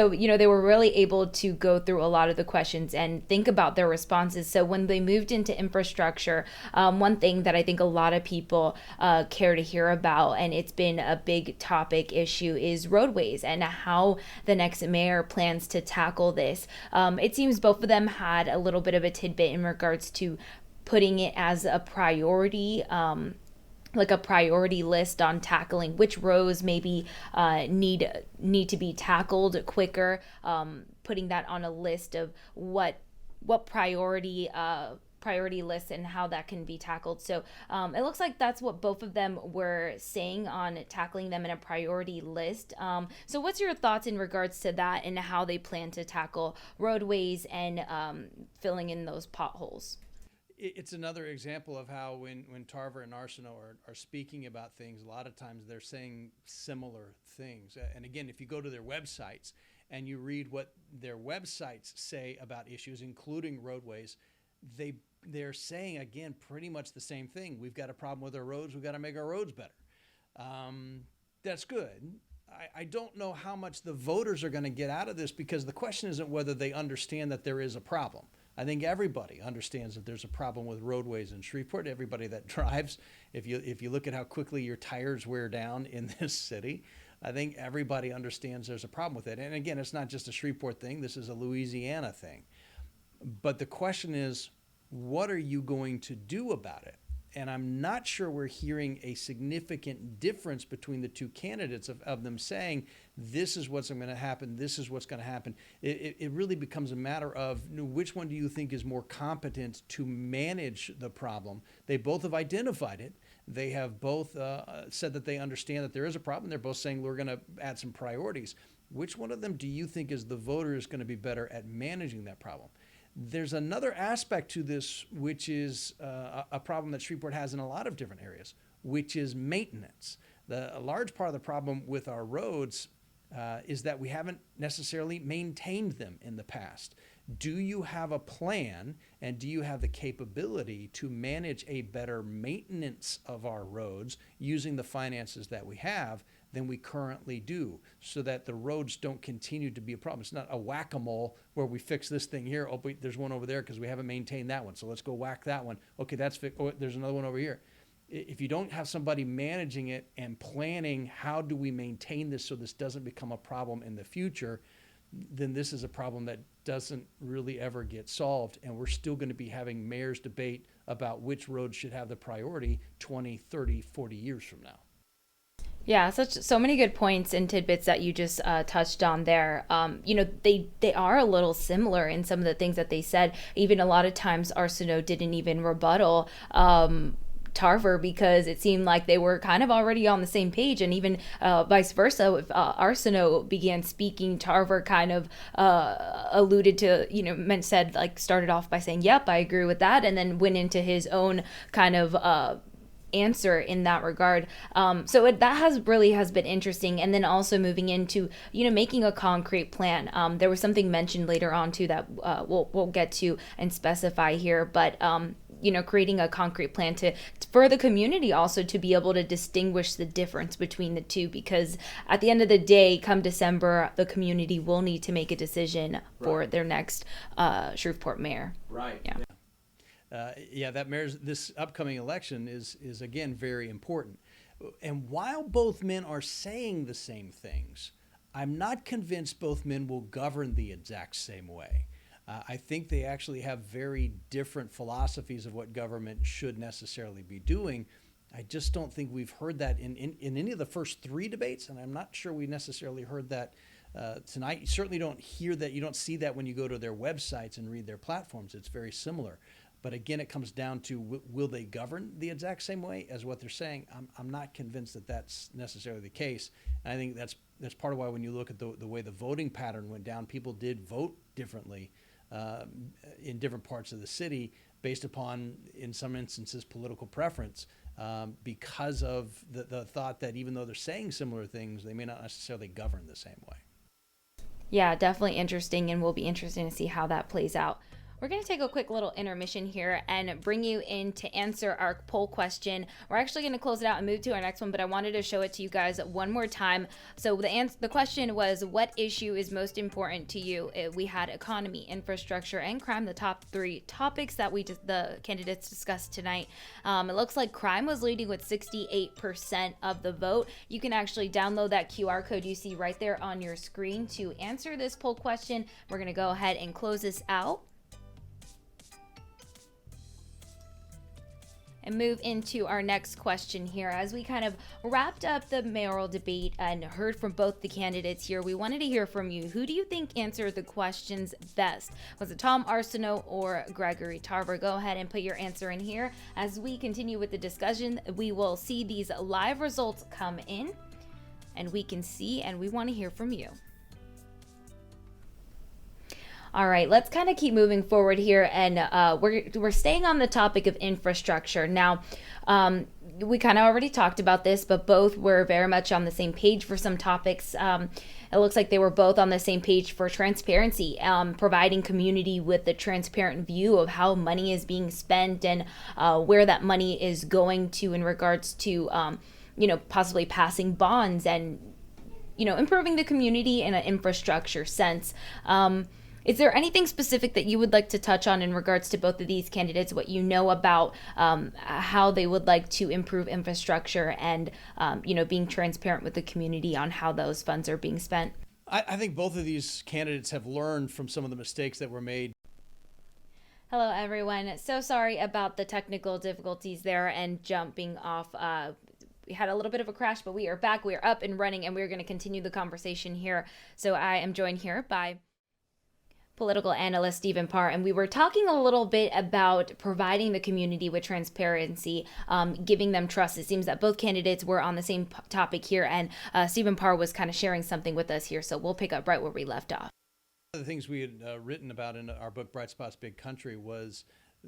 they were really able to go through a lot of the questions and think about their responses. So when they moved into infrastructure, one thing that I think a lot of people care to hear about, and it's been a big topic issue, is roadways and how the next mayor plans to tackle this. It seems both of them had a little bit of a tidbit in regards to putting it as a priority, like a priority list on tackling which roads maybe need to be tackled quicker, putting that on a list of what priority lists and how that can be tackled. So it looks like that's what both of them were saying on tackling them in a priority list. So what's your thoughts in regards to that and how they plan to tackle roadways and filling in those potholes? It's another example of how when Tarver and Arceneaux are speaking about things, a lot of times they're saying similar things. And again, if you go to their websites and you read what their websites say about issues, including roadways, they're saying, again, pretty much the same thing. We've got a problem with our roads. We've got to make our roads better. That's good. I don't know how much the voters are going to get out of this, because the question isn't whether they understand that there is a problem. I think everybody understands that there's a problem with roadways in Shreveport. Everybody that drives, if you look at how quickly your tires wear down in this city, I think everybody understands there's a problem with it. And again, it's not just a Shreveport thing. This is a Louisiana thing. But the question is, what are you going to do about it? And I'm not sure we're hearing a significant difference between the two candidates of them saying, this is what's going to happen, this is what's going to happen. It really becomes a matter of which one do you think is more competent to manage the problem. They both have identified it. They have both said that they understand that there is a problem. They're both saying we're going to add some priorities. Which one of them do you think is the voter is going to be better at managing that problem? There's another aspect to this, which is a problem that Shreveport has in a lot of different areas, which is maintenance. A large part of the problem with our roads is that we haven't necessarily maintained them in the past. Do you have a plan, and do you have the capability to manage a better maintenance of our roads using the finances that we have than we currently do, so that the roads don't continue to be a problem? It's not a whack-a-mole where we fix this thing here. Oh, wait, there's one over there because we haven't maintained that one, so let's go whack that one. Okay, that's fixed. Oh, there's another one over here. If you don't have somebody managing it and planning how do we maintain this so this doesn't become a problem in the future, then this is a problem that doesn't really ever get solved, and we're still going to be having mayor's debate about which roads should have the priority 20, 30, 40 years from now. Yeah, so many good points and tidbits that you just touched on there. They are a little similar in some of the things that they said. Even a lot of times Arceneaux didn't even rebuttal Tarver, because it seemed like they were kind of already on the same page, and even vice versa. If Arceneaux began speaking, Tarver kind of alluded to, started off by saying, yep, I agree with that, and then went into his own kind of answer in that regard. So that has been interesting. And then also moving into, making a concrete plan. There was something mentioned later on too that we'll get to and specify here, but creating a concrete plan for the community also to be able to distinguish the difference between the two, because at the end of the day, come December, the community will need to make a decision for their next Shreveport mayor. Right. Yeah. This upcoming election is again very important. And while both men are saying the same things, I'm not convinced both men will govern the exact same way. I think they actually have very different philosophies of what government should necessarily be doing. I just don't think we've heard that in any of the first three debates, and I'm not sure we necessarily heard that tonight. You certainly don't hear that. You don't see that when you go to their websites and read their platforms. It's very similar. But again, it comes down to will they govern the exact same way as what they're saying? I'm not convinced that that's necessarily the case. And I think that's part of why when you look at the way the voting pattern went down, people did vote differently in different parts of the city based upon, in some instances, political preference, because of the thought that even though they're saying similar things, they may not necessarily govern the same way. Yeah, definitely interesting, and will be interesting to see how that plays out. We're going to take a quick little intermission here and bring you in to answer our poll question. We're actually going to close it out and move to our next one, but I wanted to show it to you guys one more time. So the question was, what issue is most important to you? We had economy, infrastructure, and crime, the top 3 topics that the candidates discussed tonight. It looks like crime was leading with 68% of the vote. You can actually download that QR code you see right there on your screen to answer this poll question. We're going to go ahead and close this out and move into our next question here. As we kind of wrapped up the mayoral debate and heard from both the candidates here, we wanted to hear from you. Who do you think answered the questions best? Was it Tom Arceneaux or Gregory Tarver? Go ahead and put your answer in here. As we continue with the discussion, we will see these live results come in, and we can see, and we want to hear from you. All right, let's kind of keep moving forward here, and we're staying on the topic of infrastructure. Now, we kind of already talked about this, but both were very much on the same page for some topics. It looks like they were both on the same page for transparency, providing community with a transparent view of how money is being spent and where that money is going to in regards to, possibly passing bonds and, improving the community in an infrastructure sense. Is there anything specific that you would like to touch on in regards to both of these candidates, what you know about how they would like to improve infrastructure and, being transparent with the community on how those funds are being spent? I think both of these candidates have learned from some of the mistakes that were made. Hello, everyone. So sorry about the technical difficulties there and jumping off. We had a little bit of a crash, but we are back. We are up and running, and we're going to continue the conversation here. So I am joined here by political analyst Stephen Parr, and we were talking a little bit about providing the community with transparency, giving them trust. It seems that both candidates were on the same topic here, and Stephen Parr was kind of sharing something with us here, so we'll pick up right where we left off. One of the things we had written about in our book, Bright Spots, Big Country, was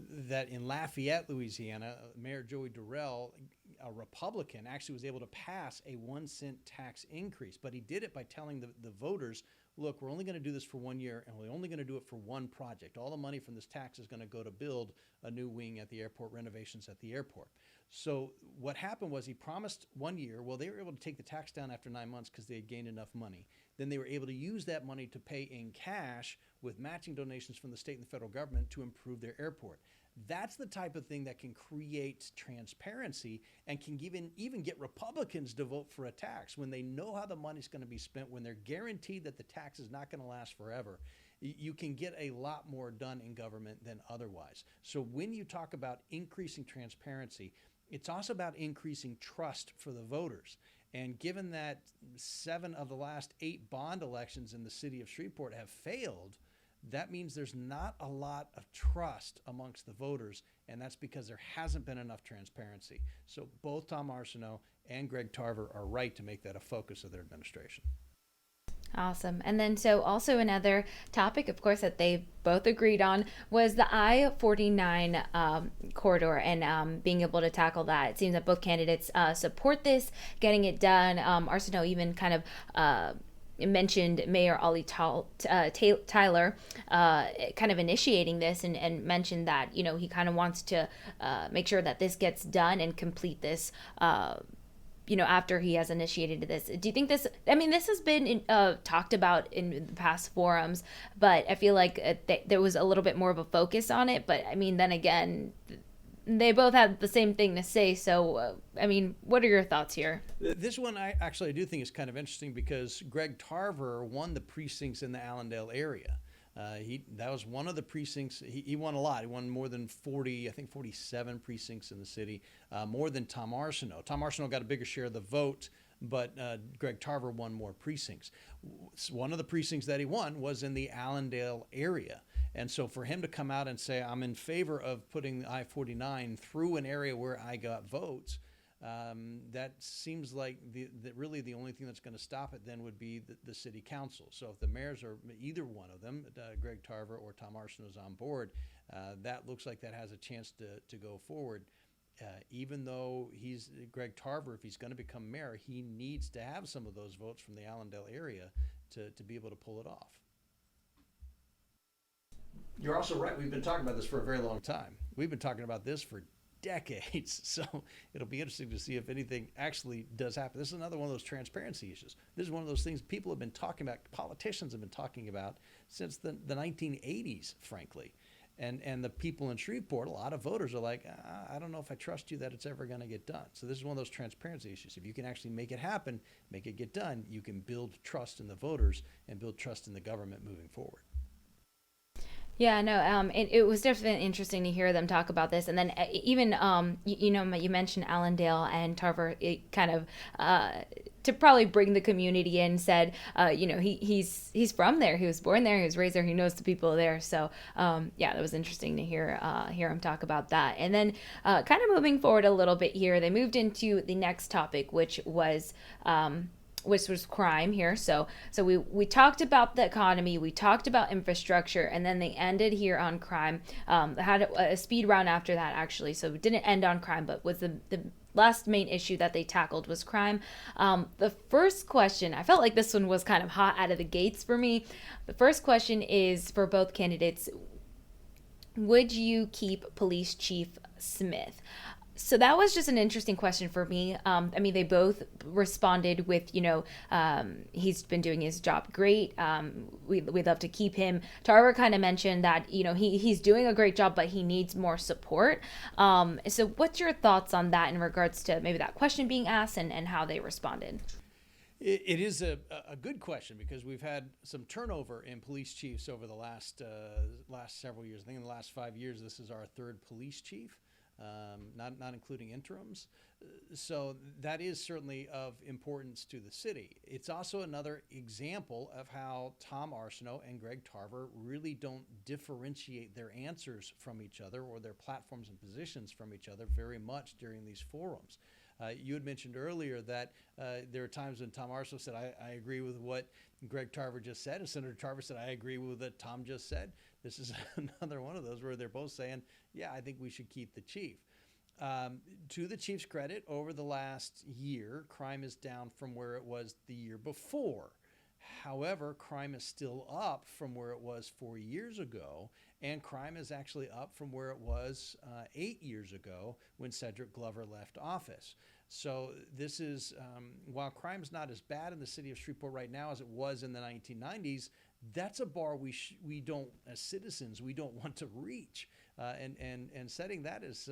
that in Lafayette, Louisiana, Mayor Joey Durrell, a Republican, actually was able to pass a 1-cent tax increase, but he did it by telling the voters, look, we're only going to do this for 1 year, and we're only going to do it for one project. All the money from this tax is going to go to build a new wing at the airport, renovations at the airport. So what happened was he promised 1 year. Well, they were able to take the tax down after 9 months because they had gained enough money. Then they were able to use that money to pay in cash with matching donations from the state and the federal government to improve their airport. That's the type of thing that can create transparency and can even get Republicans to vote for a tax when they know how the money's going to be spent, when they're guaranteed that the tax is not going to last forever. You can get a lot more done in government than otherwise. So when you talk about increasing transparency, it's also about increasing trust for the voters. And given that 7 of the last 8 bond elections in the city of Shreveport have failed, that means there's not a lot of trust amongst the voters, and that's because there hasn't been enough transparency. So both Tom Arceneaux and Greg Tarver are right to make that a focus of their administration. Awesome. And then so also another topic, of course, that they both agreed on was the I-49 corridor and being able to tackle that. It seems that both candidates support this, getting it done. Arceneaux even kind of mentioned Mayor Ollie Tyler kind of initiating this and mentioned that, he kind of wants to make sure that this gets done and complete this after he has initiated this. Do you think this has been talked about in the past forums, but I feel like there was a little bit more of a focus on it. But then again, they both had the same thing to say. So, what are your thoughts here? This one I do think is kind of interesting because Greg Tarver won the precincts in the Allendale area. That was one of the precincts. He won a lot. He won more than 47 precincts in the city, more than Tom Arceneaux. Tom Arceneaux got a bigger share of the vote, but Greg Tarver won more precincts. One of the precincts that he won was in the Allendale area. And so for him to come out and say, I'm in favor of putting the I-49 through an area where I got votes, That seems like really the only thing that's going to stop it then would be the city council. So if the mayors are either one of them, Greg Tarver or Tom Arceneaux is on board, that looks like that has a chance to go forward. Even though Greg Tarver, if he's going to become mayor, he needs to have some of those votes from the Allendale area to be able to pull it off. You're also right. We've been talking about this for a very long time. We've been talking about this for decades. So it'll be interesting to see if anything actually does happen. This is another one of those transparency issues. This is one of those things people have been talking about, politicians have been talking about since the 1980s, frankly. And the people in Shreveport, a lot of voters are like, I don't know if I trust you that it's ever going to get done. So this is one of those transparency issues. If you can actually make it happen, make it get done, you can build trust in the voters and build trust in the government moving forward. Yeah, no, it was definitely interesting to hear them talk about this. And then even, you mentioned Allendale and Tarver, it kind of, to probably bring the community in, said, he's from there. He was born there. He was raised there. He knows the people there. So, yeah, that was interesting to hear him talk about that. And then kind of moving forward a little bit here, they moved into the next topic, which was crime here. So we talked about the economy, we talked about infrastructure, and then they ended here on crime. They had a speed round after that, actually. So it didn't end on crime, but was the last main issue that they tackled was crime. The first question, I felt like this one was kind of hot out of the gates for me. The first question is for both candidates. Would you keep Police Chief Smith? So that was just an interesting question for me. They both responded with, he's been doing his job great. We'd love to keep him. Tarver kind of mentioned that, he's doing a great job, but he needs more support. So what's your thoughts on that in regards to maybe that question being asked and how they responded? It is a good question because we've had some turnover in police chiefs over the last several years. I think in the last 5 years, this is our third police chief. Not including interims. So that is certainly of importance to the city. It's also another example of how Tom Arceneaux and Greg Tarver really don't differentiate their answers from each other or their platforms and positions from each other very much during these forums. You had mentioned earlier that there are times when Tom Arceneaux said, I agree with what Greg Tarver just said, and Senator Tarver said, I agree with what Tom just said. This is another one of those where they're both saying, yeah, I think we should keep the chief. To the chief's credit, over the last year, crime is down from where it was the year before. However, crime is still up from where it was 4 years ago, and crime is actually up from where it was 8 years ago when Cedric Glover left office. So this is, while crime is not as bad in the city of Shreveport right now as it was in the 1990s, that's a bar we don't, as citizens, we don't want to reach. And setting that is,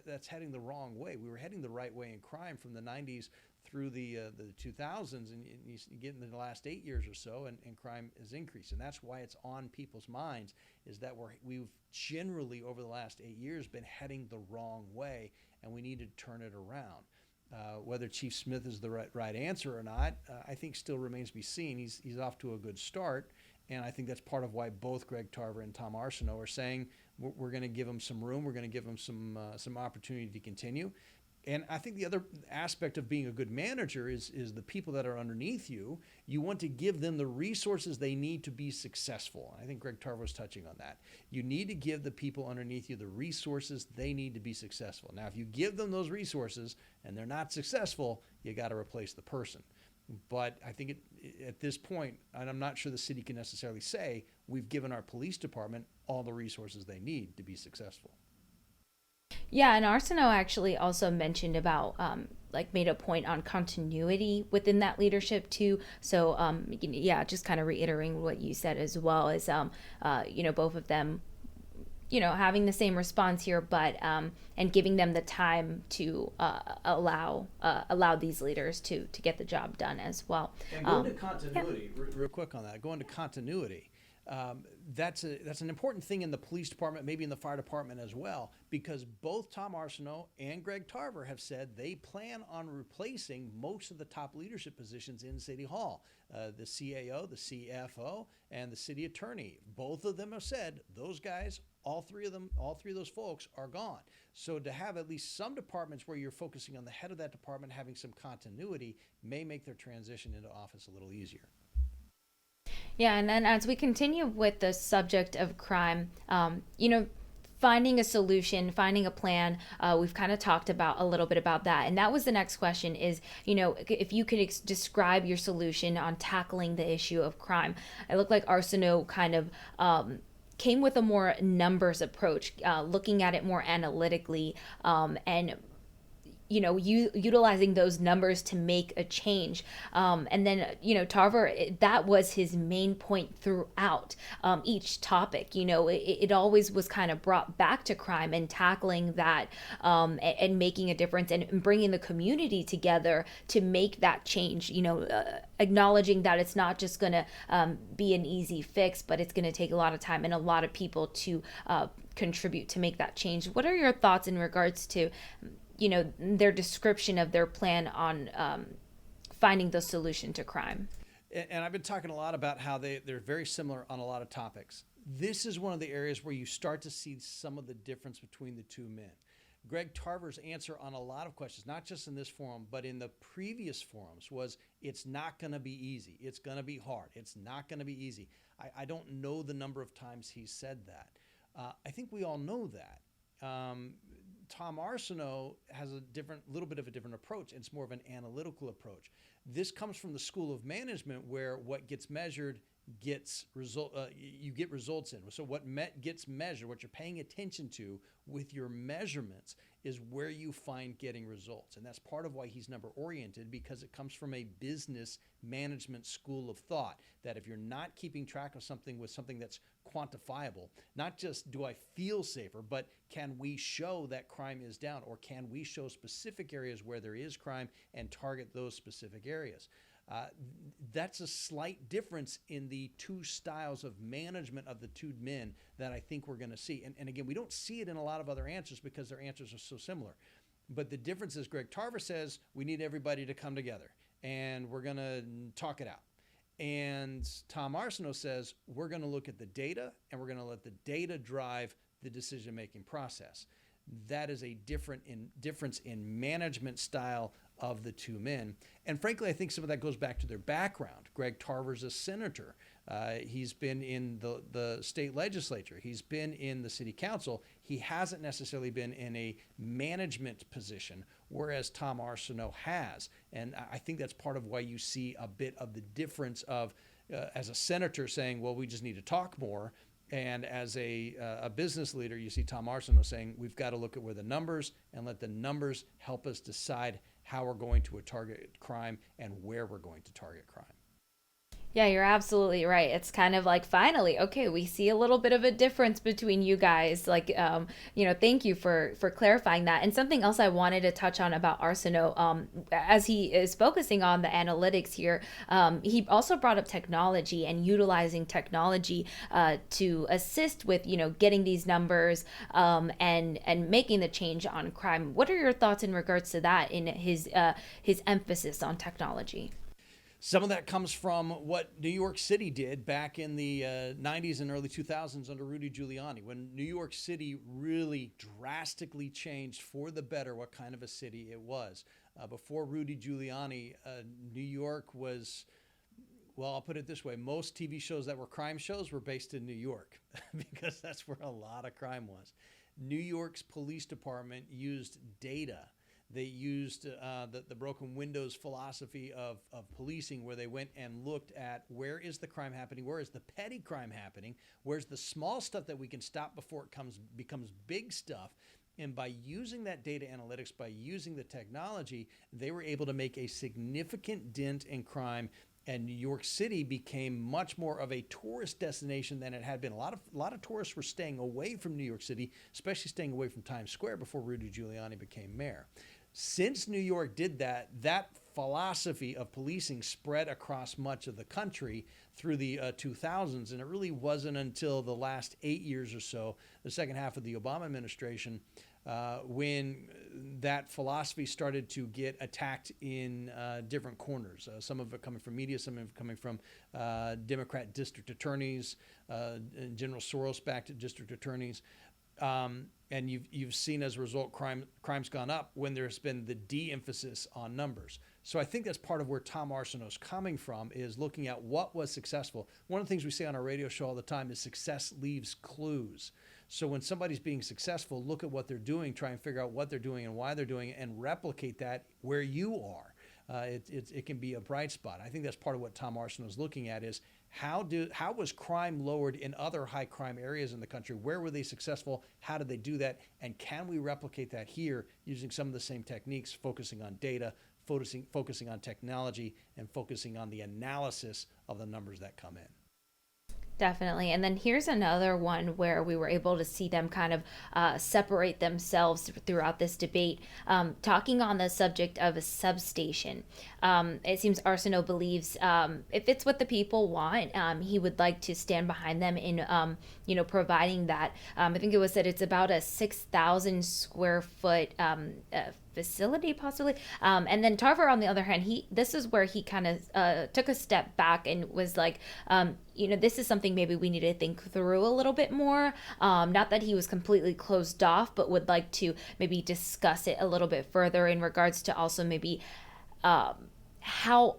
that's heading the wrong way. We were heading the right way in crime from the 90s through the 2000s, and you get in the last 8 years or so, and crime is increasing. That's why it's on people's minds, is that we've generally over the last 8 years been heading the wrong way, and we need to turn it around. Whether Chief Smith is the right answer or not, I think still remains to be seen. He's off to a good start, and I think that's part of why both Greg Tarver and Tom Arceneaux are saying we're going to give him some room, we're going to give him some opportunity to continue. And I think the other aspect of being a good manager is the people that are underneath you. You want to give them the resources they need to be successful. I think Greg Tarver was touching on that. You need to give the people underneath you the resources they need to be successful. Now, if you give them those resources and they're not successful, you got to replace the person. But I think at this point, and I'm not sure the city can necessarily say, we've given our police department all the resources they need to be successful. Yeah, and Arceneaux actually also mentioned about, made a point on continuity within that leadership too. So, just kind of reiterating what you said as well is, both of them, having the same response here, but and giving them the time to allow these leaders to get the job done as well. And going to continuity, real quick on that, going to continuity. That's an important thing in the police department, maybe in the fire department as well, because both Tom Arceneaux and Greg Tarver have said they plan on replacing most of the top leadership positions in City Hall. The CAO, the CFO, and the city attorney. Both of them have said those guys all three of those folks are gone. So to have at least some departments where you're focusing on the head of that department having some continuity may make their transition into office a little easier. Yeah, and then as we continue with the subject of crime, finding a solution, finding a plan, we've kind of talked about a little bit about that. And that was the next question is, if you could describe your solution on tackling the issue of crime. It looked like Arceneaux kind of came with a more numbers approach, looking at it more analytically, and utilizing those numbers to make a change. And then, Tarver, that was his main point throughout each topic. It always was kind of brought back to crime and tackling that, and making a difference and bringing the community together to make that change, acknowledging that it's not just going to be an easy fix, but it's going to take a lot of time and a lot of people to contribute to make that change. What are your thoughts in regards to their description of their plan on finding the solution to crime? And I've been talking a lot about how they're very similar on a lot of topics. This is one of the areas where you start to see some of the difference between the two men. Greg Tarver's answer on a lot of questions, not just in this forum, but in the previous forums, was it's not going to be easy. It's going to be hard. It's not going to be easy. I don't know the number of times he's said that. I think we all know that. Tom Arceneaux has a little bit of a different approach. It's more of an analytical approach. This comes from the School of Management, where what gets measured gets you get results in. So what gets measured, what you're paying attention to with your measurements, is where you find getting results. And that's part of why he's number oriented, because it comes from a business management school of thought, that if you're not keeping track of something with something that's quantifiable, not just do I feel safer, but can we show that crime is down, or can we show specific areas where there is crime and target those specific areas? That's a slight difference in the two styles of management of the two men that I think we're going to see. And again, we don't see it in a lot of other answers because their answers are so similar. But the difference is Greg Tarver says we need everybody to come together and we're going to talk it out. And Tom Arceneaux says we're going to look at the data and we're going to let the data drive the decision-making process. That is a difference in management style of the two men. And frankly, I think some of that goes back to their background. Greg Tarver's a senator. He's been in the state legislature. He's been in the city council. He hasn't necessarily been in a management position, whereas Tom Arceneaux has. And I think that's part of why you see a bit of the difference of, as a senator saying, well, we just need to talk more. And as a business leader, you see Tom Arceneaux saying, we've got to look at where the numbers and let the numbers help us decide how we're going to target crime and where we're going to target crime. Yeah, you're absolutely right. It's kind of like, finally, okay, we see a little bit of a difference between you guys. Like, thank you for clarifying that. And something else I wanted to touch on about Arceneaux, as he is focusing on the analytics here, he also brought up technology and utilizing technology to assist with, getting these numbers and making the change on crime. What are your thoughts in regards to that in his emphasis on technology? Some of that comes from what New York City did back in the 90s and early 2000s under Rudy Giuliani, when New York City really drastically changed for the better what kind of a city it was. Before Rudy Giuliani, New York was, well, I'll put it this way, most TV shows that were crime shows were based in New York because that's where a lot of crime was. New York's police department used data. They used the broken windows philosophy of policing, where they went and looked at where is the crime happening, where is the petty crime happening, where's the small stuff that we can stop before it becomes big stuff. And by using that data analytics, by using the technology, they were able to make a significant dent in crime. And New York City became much more of a tourist destination than it had been. A lot of tourists were staying away from New York City, especially staying away from Times Square before Rudy Giuliani became mayor. Since New York did that, that philosophy of policing spread across much of the country through the 2000s. And it really wasn't until the last 8 years or so, the second half of the Obama administration, when that philosophy started to get attacked in different corners. Some of it coming from media, some of it coming from Democrat district attorneys, General Soros-backed district attorneys. And you've seen as a result crime's gone up when there's been the de-emphasis on numbers. So I think that's part of where Tom Arceneaux's coming from, is looking at what was successful. One of the things we say on our radio show all the time is success leaves clues. So when somebody's being successful, look at what they're doing, try and figure out what they're doing and why they're doing it, and replicate that where you are. It can be a bright spot. I think that's part of what Tom Arceneaux is looking at, is how was crime lowered in other high crime areas in the country? Where were they successful? How did they do that? And can we replicate that here using some of the same techniques, focusing on data, focusing on technology, and focusing on the analysis of the numbers that come in? Definitely. And then here's another one where we were able to see them kind of separate themselves throughout this debate, talking on the subject of a substation. It seems Arceneaux believes if it's what the people want, he would like to stand behind them in, providing that. I think it was said it's about a 6,000 square foot facility possibly. And then Tarver, on the other hand, this is where he kind of took a step back and was like, this is something maybe we need to think through a little bit more. Not that he was completely closed off, but would like to maybe discuss it a little bit further in regards to also maybe how,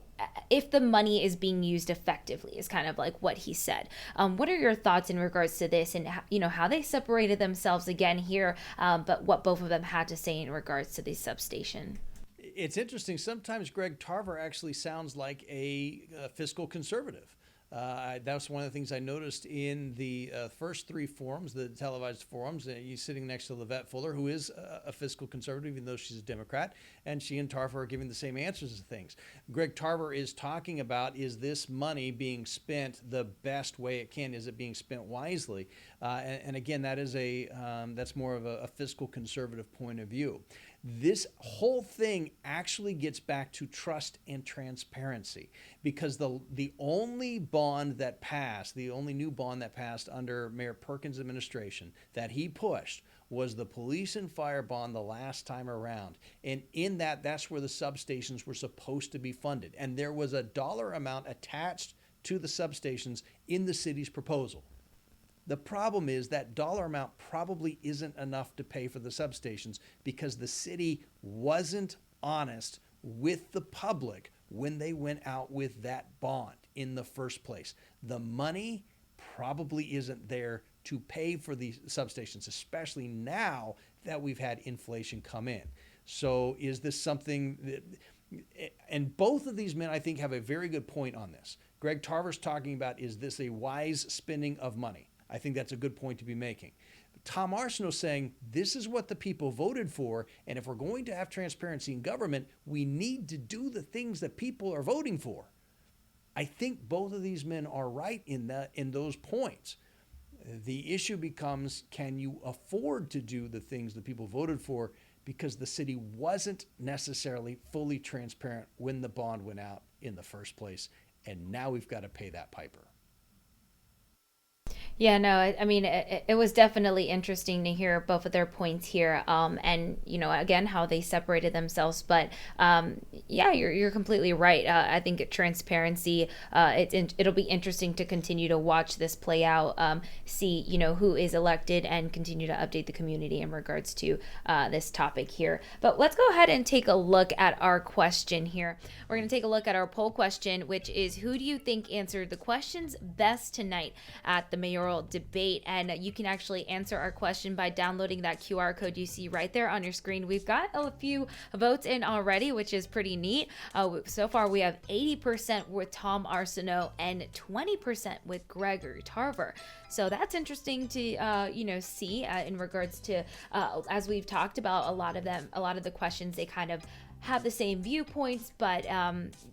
if the money is being used effectively, is kind of like what he said. What are your thoughts in regards to this, and how they separated themselves again here, but what both of them had to say in regards to the substation? It's interesting. Sometimes Greg Tarver actually sounds like a fiscal conservative. That's one of the things I noticed in the first three forums, the televised forums. He's sitting next to Livette Fuller, who is a fiscal conservative, even though she's a Democrat, and she and Tarver are giving the same answers to things. Greg Tarver is talking about, is this money being spent the best way it can? Is it being spent wisely? And again, that is that's more of a fiscal conservative point of view. This whole thing actually gets back to trust and transparency, because the only bond that passed, the only new bond that passed under Mayor Perkins' administration that he pushed was the police and fire bond the last time around. And in that's where the substations were supposed to be funded. And there was a dollar amount attached to the substations in the city's proposal. The problem is that dollar amount probably isn't enough to pay for the substations, because the city wasn't honest with the public when they went out with that bond in the first place. The money probably isn't there to pay for the substations, especially now that we've had inflation come in. So is this something that, and both of these men, I think, have a very good point on this. Greg Tarver's talking about, is this a wise spending of money? I think that's a good point to be making. But Tom Arceneaux saying, this is what the people voted for, and if we're going to have transparency in government, we need to do the things that people are voting for. I think both of these men are right in those points. The issue becomes, can you afford to do the things that people voted for, because the city wasn't necessarily fully transparent when the bond went out in the first place, and now we've got to pay that piper. Yeah, no, I mean, it was definitely interesting to hear both of their points here, and again, how they separated themselves. But yeah, you're completely right. I think transparency. It'll be interesting to continue to watch this play out, see who is elected, and continue to update the community in regards to this topic here. But let's go ahead and take a look at our question here. We're going to take a look at our poll question, which is, who do you think answered the questions best tonight at the mayoral debate? And you can actually answer our question by downloading that QR code you see right there on your screen. We've got a few votes in already, which is pretty neat. So far we have 80% with Tom Arceneaux and 20% with Gregory Tarver. So that's interesting to see in regards to as we've talked about, a lot of the questions, they kind of have the same viewpoints, but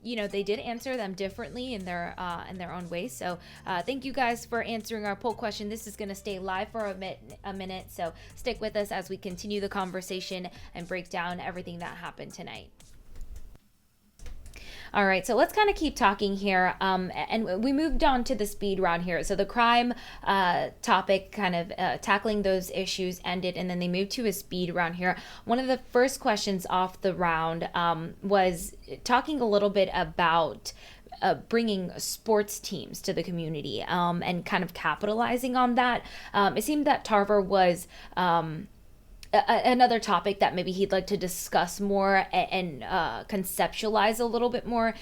they did answer them differently in their own way. So thank you guys for answering our poll question. This is going to stay live for a minute, so stick with us as we continue the conversation and break down everything that happened tonight. All right, so let's kind of keep talking here. And we moved on to the speed round here. So the crime topic, kind of tackling those issues, ended, and then they moved to a speed round here. One of the first questions off the round was talking a little bit about bringing sports teams to the community and kind of capitalizing on that. It seemed that Tarver was another topic that maybe he'd like to discuss more and conceptualize a little bit more.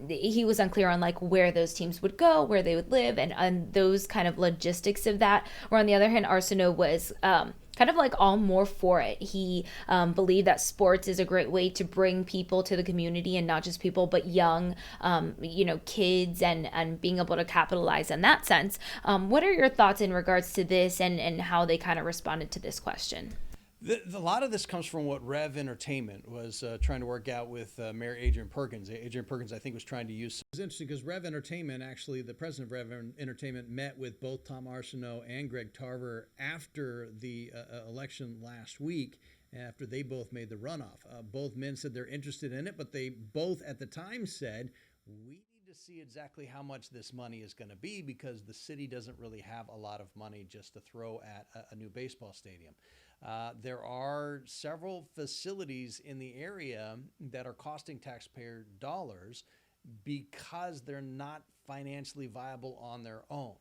He was unclear on like where those teams would go, where they would live, and those kind of logistics of that. Or on the other hand, Arceneaux was kind of like all more for it. He believed that sports is a great way to bring people to the community, and not just people, but young, kids, and being able to capitalize in that sense. What are your thoughts in regards to this and how they kind of responded to this question? A lot of this comes from what Rev Entertainment was trying to work out with Mayor Adrian Perkins. Adrian Perkins, I think, was trying to use. It was interesting because Rev Entertainment, actually, the president of Rev Entertainment met with both Tom Arceneaux and Greg Tarver after the election last week, after they both made the runoff. Both men said they're interested in it, but they both at the time said, we need to see exactly how much this money is going to be, because the city doesn't really have a lot of money just to throw at a new baseball stadium. There are several facilities in the area that are costing taxpayer dollars because they're not financially viable on their own.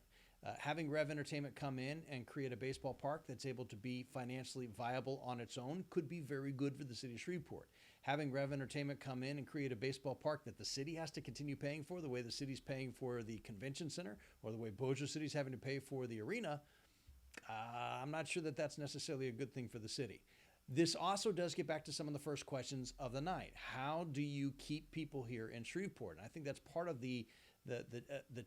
Having Rev Entertainment come in and create a baseball park that's able to be financially viable on its own could be very good for the city of Shreveport. Having Rev Entertainment come in and create a baseball park that the city has to continue paying for, the way the city's paying for the convention center, or the way Bossier City's having to pay for the arena, I'm not sure that that's necessarily a good thing for the city. This also does get back to some of the first questions of the night. How do you keep people here in Shreveport? And I think that's part of the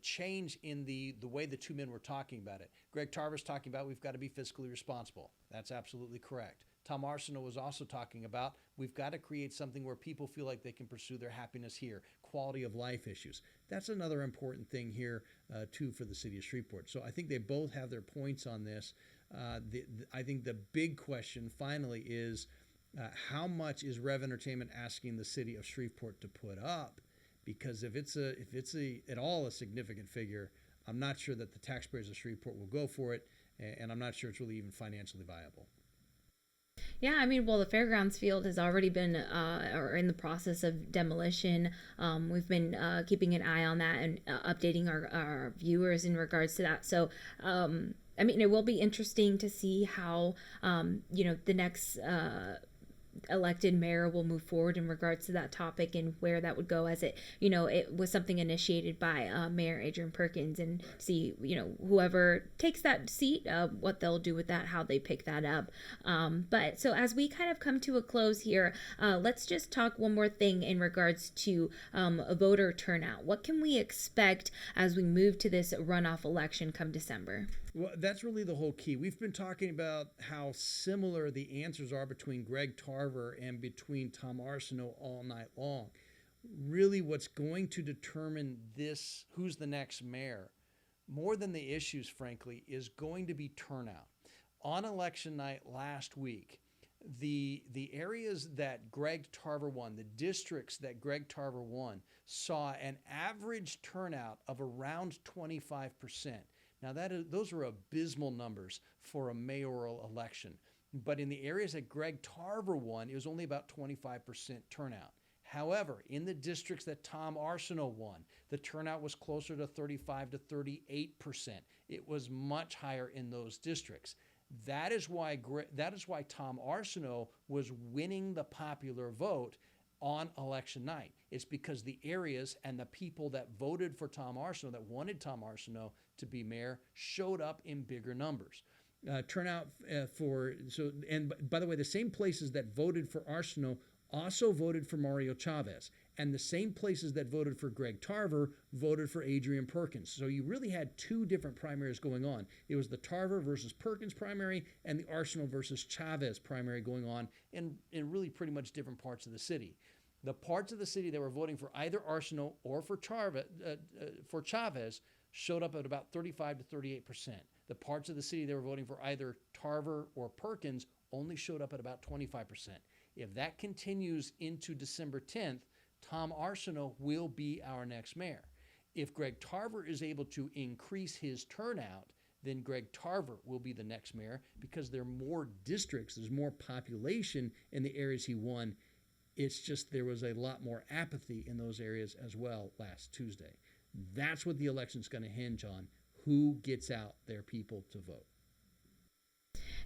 change in the way the two men were talking about it. Greg Tarver's talking about we've got to be fiscally responsible. That's absolutely correct. Tom Arceneaux was also talking about we've got to create something where people feel like they can pursue their happiness here, quality of life issues. That's another important thing here, too, for the city of Shreveport. So I think they both have their points on this. I think the big question finally is how much is Rev Entertainment asking the city of Shreveport to put up? Because if it's at all a significant figure, I'm not sure that the taxpayers of Shreveport will go for it, and I'm not sure it's really even financially viable. Yeah, I mean, well, the fairgrounds field has already been or in the process of demolition. We've been keeping an eye on that and updating our viewers in regards to that. So, I mean, it will be interesting to see how, the next elected mayor will move forward in regards to that topic and where that would go, as it was something initiated by Mayor Adrian Perkins, and see whoever takes that seat, what they'll do with that, how they pick that up. But so as we kind of come to a close here, let's just talk one more thing in regards to a voter turnout. What can we expect as we move to this runoff election come December? Well, that's really the whole key. We've been talking about how similar the answers are between Greg Tarver and between Tom Arceneaux all night long. Really, what's going to determine this, who's the next mayor, more than the issues, frankly, is going to be turnout. On election night last week, the areas that Greg Tarver won, the districts that Greg Tarver won, saw an average turnout of around 25%. Now, those are abysmal numbers for a mayoral election. But in the areas that Greg Tarver won, it was only about 25% turnout. However, in the districts that Tom Arceneaux won, the turnout was closer to 35 to 38%. It was much higher in those districts. That is why Tom Arceneaux was winning the popular vote on election night. It's because the areas and the people that voted for Tom Arceneaux, that wanted Tom Arceneaux to be mayor, showed up in bigger numbers. Turnout and by the way, the same places that voted for Arceneaux also voted for Mario Chavez, and the same places that voted for Greg Tarver voted for Adrian Perkins. So you really had two different primaries going on. It was the Tarver versus Perkins primary and the Arceneaux versus Chavez primary going on in really pretty much different parts of the city. The parts of the city that were voting for either Arceneaux or for Chavez showed up at about 35 to 38%. The parts of the city that were voting for either Tarver or Perkins only showed up at about 25%. If that continues into December 10th, Tom Arceneaux will be our next mayor. If Greg Tarver is able to increase his turnout, then Greg Tarver will be the next mayor because there are more districts, there's more population in the areas he won. It's just there was a lot more apathy in those areas as well last Tuesday. That's what the election's going to hinge on, who gets out their people to vote.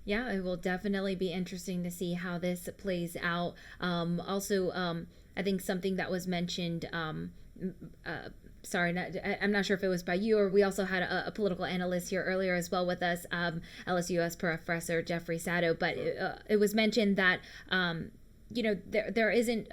Yeah, it will definitely be interesting to see how this plays out. I think something that was mentioned, I'm not sure if it was by you, or we also had a political analyst here earlier as well with us, LSUS professor Jeffrey Sato, but it was mentioned that, there isn't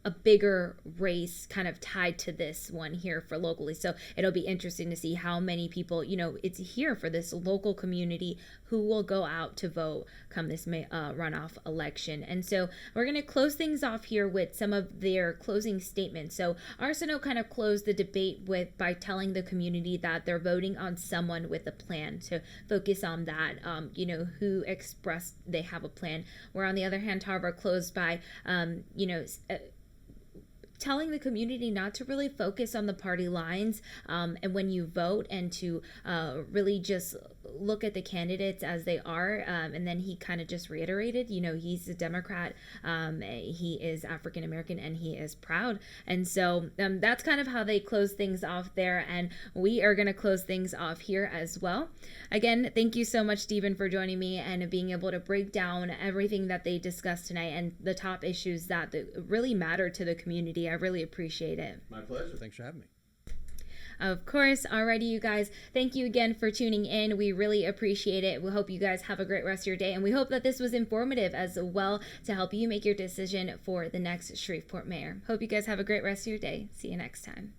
a bigger race kind of tied to this one here for locally. So it'll be interesting to see how many people, it's here for this local community who will go out to vote come this runoff election. And so we're going to close things off here with some of their closing statements. So Arceneaux kind of closed the debate by telling the community that they're voting on someone with a plan, to focus on that, who expressed they have a plan. Where on the other hand, Tarver closed by, telling the community not to really focus on the party lines and when you vote, and to really just look at the candidates as they are. And then he kind of just reiterated, he's a Democrat, he is African American, and he is proud. And so that's kind of how they close things off there. And we are going to close things off here as well. Again, thank you so much, Stephen, for joining me and being able to break down everything that they discussed tonight and the top issues that really matter to the community. I really appreciate it. My pleasure. Thanks for having me. Of course. Alrighty, you guys. Thank you again for tuning in. We really appreciate it. We hope you guys have a great rest of your day, and we hope that this was informative as well to help you make your decision for the next Shreveport mayor. Hope you guys have a great rest of your day. See you next time.